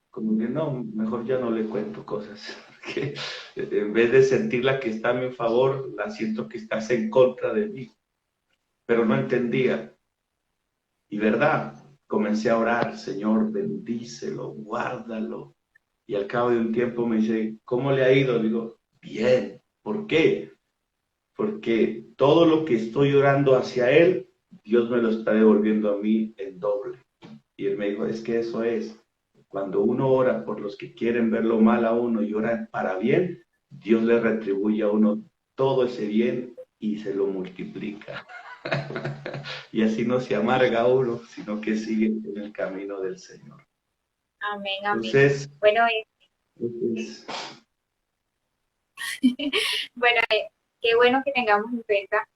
como que no, mejor ya no le cuento cosas, que en vez de sentirla que está a mi favor, la siento que estás en contra de mí, pero no entendía. Y verdad, comencé a orar, Señor, bendícelo, guárdalo. Y al cabo de un tiempo me dice, ¿cómo le ha ido? Digo, bien. ¿Por qué? Porque todo lo que estoy orando hacia él, Dios me lo está devolviendo a mí en doble. Y él me dijo, es que eso es. Cuando uno ora por los que quieren verlo mal a uno y ora para bien, Dios le retribuye a uno todo ese bien y se lo multiplica. Y así no se amarga a uno, sino que sigue en el camino del Señor. Amén, amén. Entonces, Bueno, es, bueno, qué bueno que tengamos en cuenta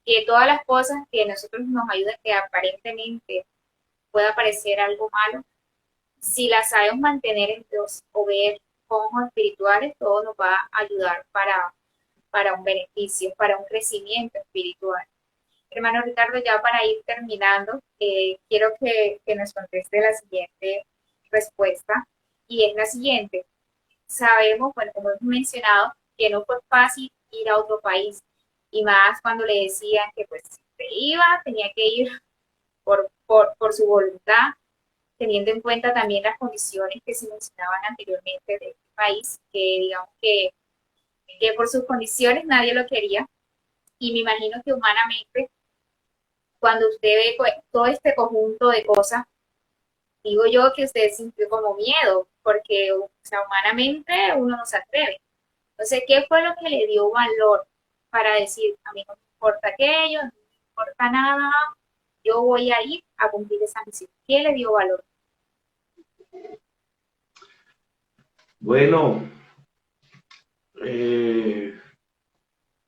que todas las cosas que a nosotros nos ayudan, que aparentemente pueda parecer algo malo, si las sabemos mantener en Dios o ver con ojos espirituales, todo nos va a ayudar para un beneficio, para un crecimiento espiritual. Hermano Ricardo, ya para ir terminando, quiero que nos conteste la siguiente respuesta y es la siguiente. Sabemos, bueno, como hemos mencionado, que no fue fácil ir a otro país y más cuando le decían que pues si se iba, tenía que ir por su voluntad, teniendo en cuenta también las condiciones que se mencionaban anteriormente de este país, que digamos que por sus condiciones nadie lo quería y me imagino que humanamente cuando usted ve pues, todo este conjunto de cosas, digo yo que usted sintió como miedo, porque o sea, humanamente uno no se atreve. Entonces, ¿qué fue lo que le dio valor para decir, a mí no me importa aquello, no me importa nada, yo voy a ir a cumplir esa misión? ¿Qué le dio valor? bueno, eh,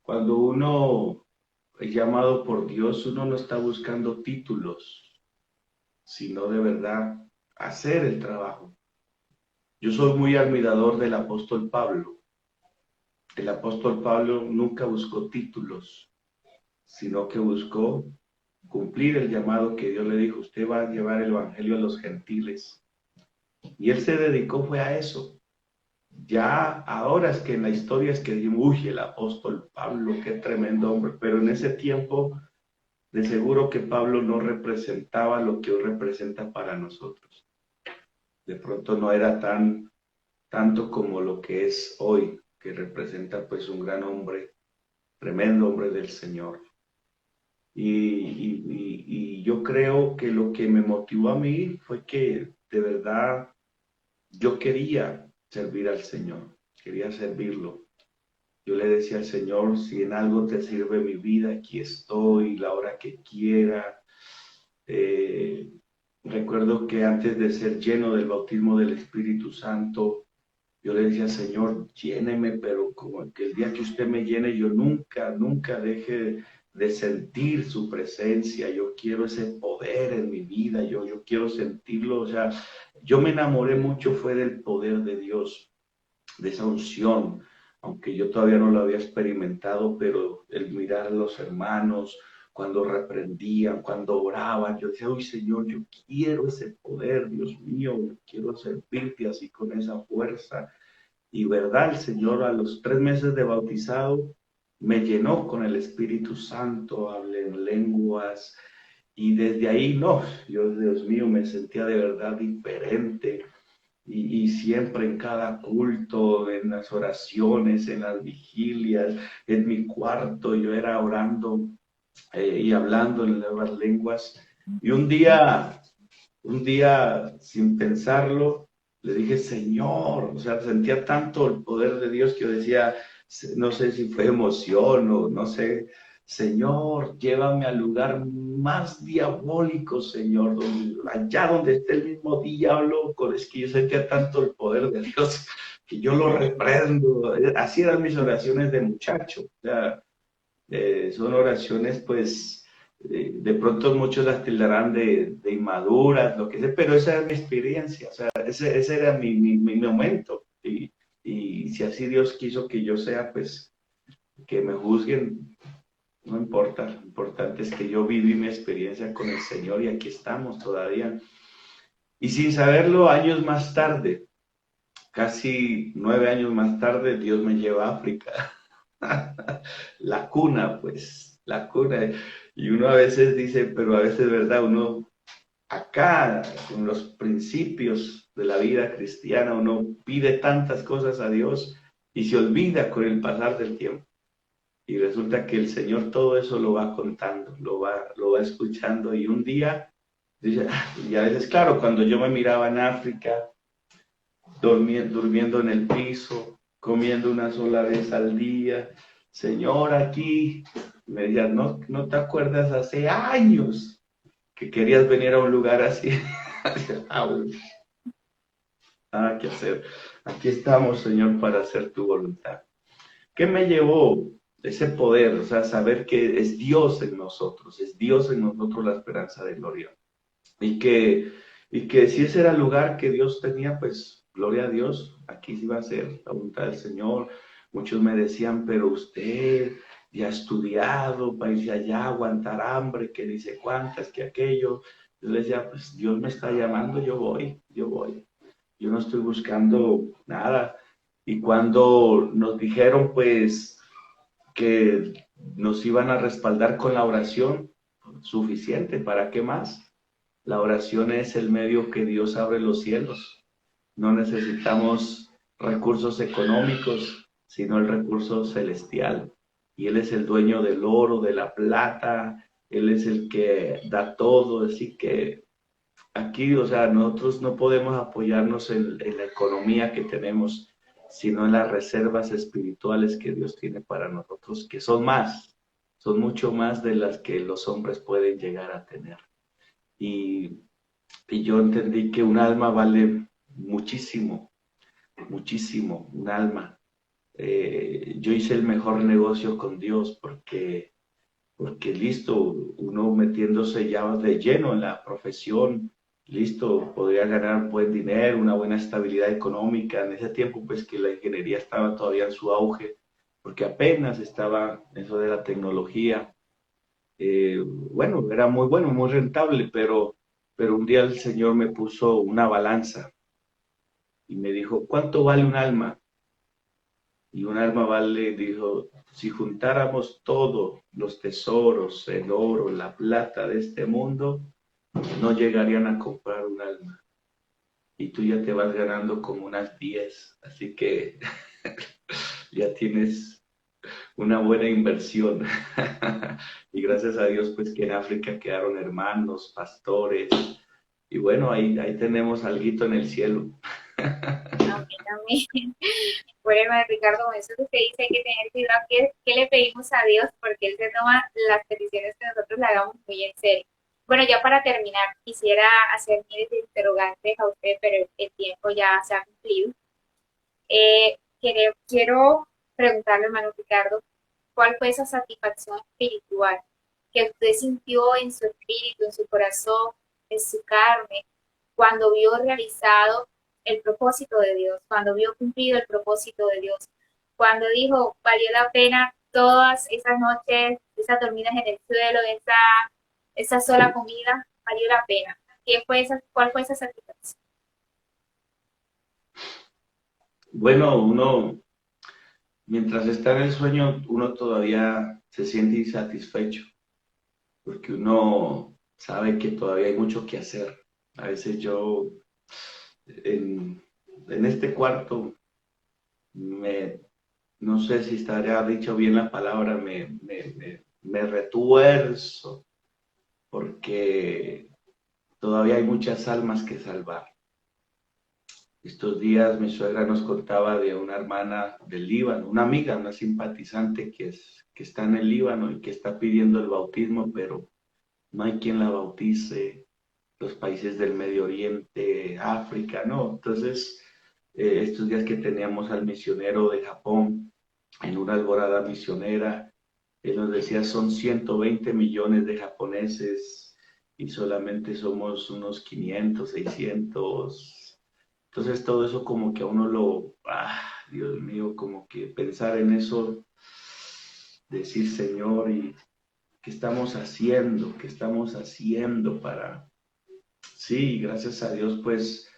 cuando uno es llamado por Dios, uno no está buscando títulos, sino de verdad hacer el trabajo. Yo soy muy admirador del apóstol Pablo. El apóstol Pablo nunca buscó títulos, sino que buscó cumplir el llamado que Dios le dijo, usted va a llevar el evangelio a los gentiles. Y él se dedicó fue a eso. Ya ahora es que en la historia es que decimos, uy, el apóstol Pablo, qué tremendo hombre, pero en ese tiempo de seguro que Pablo no representaba lo que hoy representa para nosotros. De pronto no era tanto como lo que es hoy, que representa pues un gran hombre, tremendo hombre del Señor. Y yo creo que lo que me motivó a mí fue que de verdad yo quería servir al Señor, quería servirlo. Yo le decía al Señor, si en algo te sirve mi vida, aquí estoy, la hora que quiera. Eh, Recuerdo que antes de ser lleno del bautismo del Espíritu Santo, Yo le decía, Señor, lléneme, pero como que el día que usted me llene, yo nunca deje de sentir su presencia. Yo quiero ese poder en mi vida, yo quiero sentirlo. O sea, yo me enamoré mucho fue del poder de Dios, de esa unción, aunque yo todavía no lo había experimentado, pero el mirar a los hermanos, cuando reprendían, cuando oraban, yo decía, uy Señor, yo quiero ese poder, Dios mío, yo quiero servirte así con esa fuerza. Y verdad, el Señor a los 3 meses de bautizado me llenó con el Espíritu Santo, hablé en lenguas y desde ahí no, yo Dios mío me sentía de verdad diferente y siempre en cada culto, en las oraciones, en las vigilias, en mi cuarto, yo era orando y hablando en nuevas lenguas. Y un día sin pensarlo, le dije, Señor, o sea, sentía tanto el poder de Dios que yo decía, no sé si fue emoción o no sé, Señor, llévame al lugar más diabólico, Señor, allá donde esté el mismo diablo, es que yo sentía tanto el poder de Dios que yo lo reprendo. Así eran mis oraciones de muchacho. O sea, son oraciones, pues, de pronto muchos las tildarán de inmaduras, lo que sea, pero esa es mi experiencia, o sea, ese era mi momento. Y si así Dios quiso que yo sea, pues, que me juzguen, no importa, lo importante es que yo viví mi experiencia con el Señor y aquí estamos todavía. Y sin saberlo, años más tarde, casi 9 años más tarde, Dios me lleva a África. La cuna, pues, la cuna. Y uno a veces dice, pero a veces, ¿verdad? Uno acá, con los principios de la vida cristiana, uno pide tantas cosas a Dios y se olvida con el pasar del tiempo. Y resulta que el Señor todo eso lo va contando, lo va escuchando y un día, dice, y a veces, claro, cuando yo me miraba en África, durmiendo en el piso, comiendo una sola vez al día. Señor, aquí, me decía, no te acuerdas hace años que querías venir a un lugar así. Nada que hacer. Aquí estamos, Señor, para hacer tu voluntad. ¿Qué me llevó ese poder? O sea, saber que es Dios en nosotros, es Dios en nosotros la esperanza de gloria. Y que, y que si ese era el lugar que Dios tenía, pues gloria a Dios, aquí sí va a ser la voluntad del Señor. Muchos me decían, pero usted ya ha estudiado para irse allá, aguantar hambre, que dice cuántas, que aquello. Yo le decía, pues Dios me está llamando, yo voy, yo voy. Yo no estoy buscando nada. Y cuando nos dijeron, pues, que nos iban a respaldar con la oración, suficiente, ¿para qué más? La oración es el medio que Dios abre los cielos. No necesitamos recursos económicos, sino el recurso celestial. Y Él es el dueño del oro, de la plata, Él es el que da todo. Así que aquí, o sea, nosotros no podemos apoyarnos en la economía que tenemos, sino en las reservas espirituales que Dios tiene para nosotros, que son mucho más de las que los hombres pueden llegar a tener. Y y yo entendí que un alma vale muchísimo, muchísimo, un alma. Yo hice el mejor negocio con Dios porque listo, uno metiéndose ya de lleno en la profesión, listo, podría ganar buen dinero, una buena estabilidad económica. En ese tiempo, pues que la ingeniería estaba todavía en su auge, porque apenas estaba eso de la tecnología. Bueno, era muy bueno, muy rentable, pero un día el Señor me puso una balanza y me dijo, ¿cuánto vale un alma? Y un alma vale, dijo, si juntáramos todos los tesoros, el oro, la plata de este mundo, no llegarían a comprar un alma. Y tú ya te vas ganando como unas 10, así que ya tienes una buena inversión. Y gracias a Dios, pues que en África quedaron hermanos, pastores, y bueno, ahí tenemos alguito en el cielo. Amén, amén. Bueno, hermano Ricardo, con eso que usted dice hay que tener cuidado que le pedimos a Dios porque Él se toma las peticiones que nosotros le hagamos muy en serio. Bueno, ya para terminar, quisiera hacer miles de interrogantes a usted, pero el tiempo ya se ha cumplido. Quiero preguntarle, hermano Ricardo, ¿cuál fue esa satisfacción espiritual que usted sintió en su espíritu, en su corazón, en su carne, cuando vio realizado el propósito de Dios, cuando vio cumplido el propósito de Dios, cuando dijo, valió la pena todas esas noches, esas dormidas en el suelo, esa sola comida, valió la pena? ¿Cuál fue esa satisfacción? Bueno, uno, mientras está en el sueño, uno todavía se siente insatisfecho, porque uno sabe que todavía hay mucho que hacer. A veces yo en, en este cuarto me, no sé si estaría dicho bien la palabra, me retuerzo, porque todavía hay muchas almas que salvar. Estos días mi suegra nos contaba de una hermana del Líbano, una amiga, una simpatizante que está en el Líbano y que está pidiendo el bautismo, pero no hay quien la bautice. Los países del Medio Oriente, África, ¿no? Entonces, estos días que teníamos al misionero de Japón en una alborada misionera, él nos decía, son 120 millones de japoneses y solamente somos unos 500, 600. Entonces todo eso como que a uno Dios mío, como que pensar en eso, decir Señor, ¿y qué estamos haciendo? ¿Qué estamos haciendo para... Sí, gracias a Dios, pues,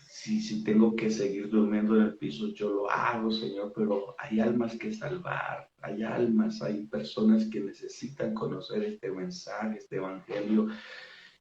si tengo que seguir durmiendo en el piso, yo lo hago, Señor, pero hay almas que salvar, hay almas, hay personas que necesitan conocer este mensaje, este evangelio.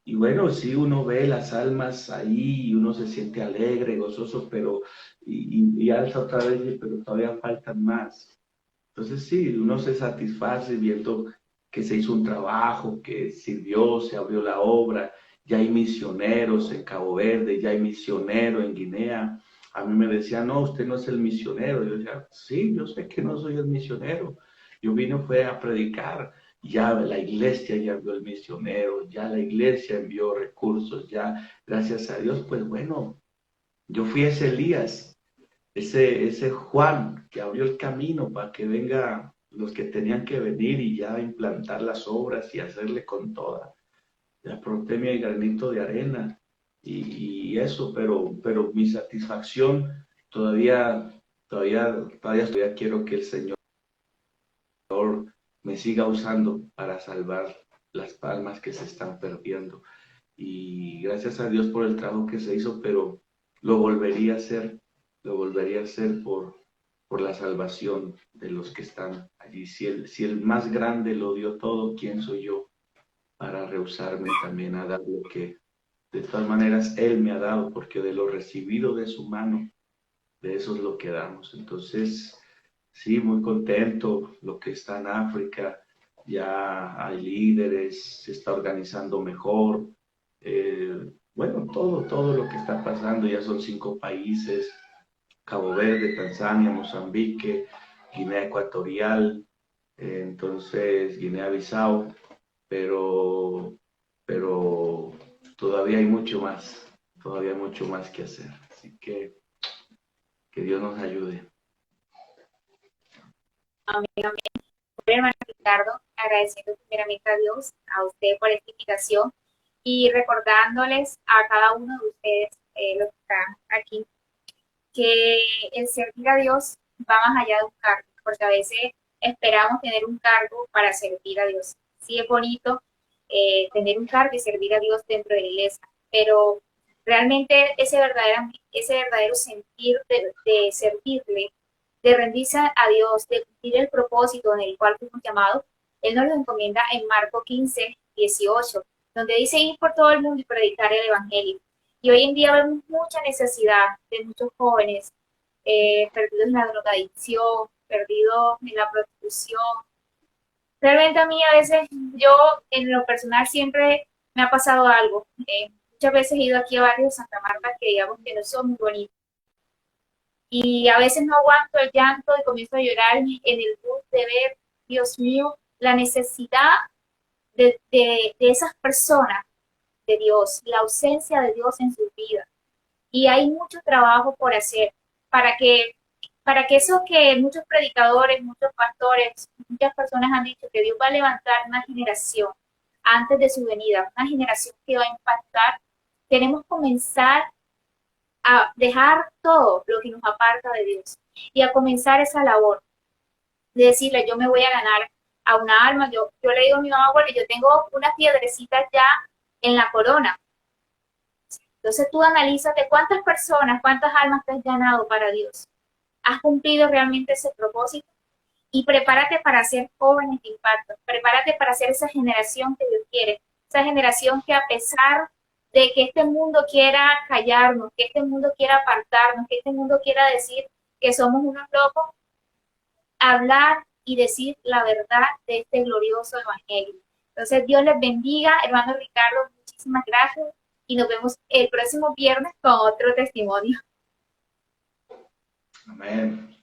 Y bueno, sí, uno ve las almas ahí y uno se siente alegre, gozoso, pero, y alza otra vez, pero todavía faltan más. Entonces sí, uno se satisface viendo que se hizo un trabajo, que sirvió, se abrió la obra, ya hay misioneros en Cabo Verde, ya hay misionero en Guinea. A mí me decían, no, usted no es el misionero. Yo decía, sí, yo sé que no soy el misionero. Yo vine fue a predicar. Ya la iglesia ya envió el misionero, ya la iglesia envió recursos, ya gracias a Dios, pues bueno, yo fui ese Elías, ese Juan que abrió el camino para que venga los que tenían que venir y ya implantar las obras y hacerle con toda. Ya aporté mi granito de arena y eso, pero mi satisfacción todavía quiero que el Señor me siga usando para salvar las palmas que se están perdiendo. Y gracias a Dios por el trabajo que se hizo, pero lo volvería a hacer, lo volvería a hacer por la salvación de los que están allí. Si el más grande lo dio todo, ¿quién soy yo para rehusarme también a dar lo que de todas maneras Él me ha dado? Porque de lo recibido de su mano, de eso es lo que damos. Entonces, sí, muy contento. Lo que está en África, ya hay líderes, se está organizando mejor. Bueno, todo lo que está pasando, ya son 5 países: Cabo Verde, Tanzania, Mozambique, Guinea Ecuatorial, entonces Guinea-Bissau, pero, pero todavía hay mucho más que hacer. Así que Dios nos ayude. Amén, amén. Hermano Ricardo, agradeciendo primeramente a Dios, a usted por esta invitación y recordándoles a cada uno de ustedes, los que están aquí, que el servir a Dios va más allá de un cargo, porque a veces esperamos tener un cargo para servir a Dios. Sí es bonito tener un cargo y servir a Dios dentro de la iglesia, pero realmente ese verdadero sentir de servirle, de rendirse a Dios, de cumplir el propósito en el cual fuimos llamados, Él nos lo encomienda en Marco 15, 18, donde dice ir por todo el mundo y predicar el Evangelio. Y hoy en día vemos mucha necesidad de muchos jóvenes perdidos en la drogadicción, perdidos en la prostitución. Realmente a mí a veces, yo en lo personal siempre me ha pasado algo. Muchas veces he ido aquí a barrios de Santa Marta que digamos que no son muy bonitos. Y a veces no aguanto el llanto y comienzo a llorar en el bus de ver, Dios mío, la necesidad de esas personas de Dios, la ausencia de Dios en sus vidas. Y hay mucho trabajo por hacer para que eso que muchos predicadores, muchos pastores, muchas personas han dicho que Dios va a levantar una generación antes de su venida, una generación que va a impactar, queremos comenzar a dejar todo lo que nos aparta de Dios y a comenzar esa labor de decirle, yo me voy a ganar a una alma. Yo le digo a mi mamá, bueno, yo tengo unas piedrecitas ya en la corona. Entonces tú analízate cuántas personas, cuántas almas te has ganado para Dios. ¿Has cumplido realmente ese propósito? Y prepárate para ser jóvenes de impacto. Prepárate para ser esa generación que Dios quiere. Esa generación que a pesar de que este mundo quiera callarnos, que este mundo quiera apartarnos, que este mundo quiera decir que somos unos locos, hablar y decir la verdad de este glorioso evangelio. Entonces, Dios les bendiga, hermano Ricardo, muchísimas gracias y nos vemos el próximo viernes con otro testimonio. Amén.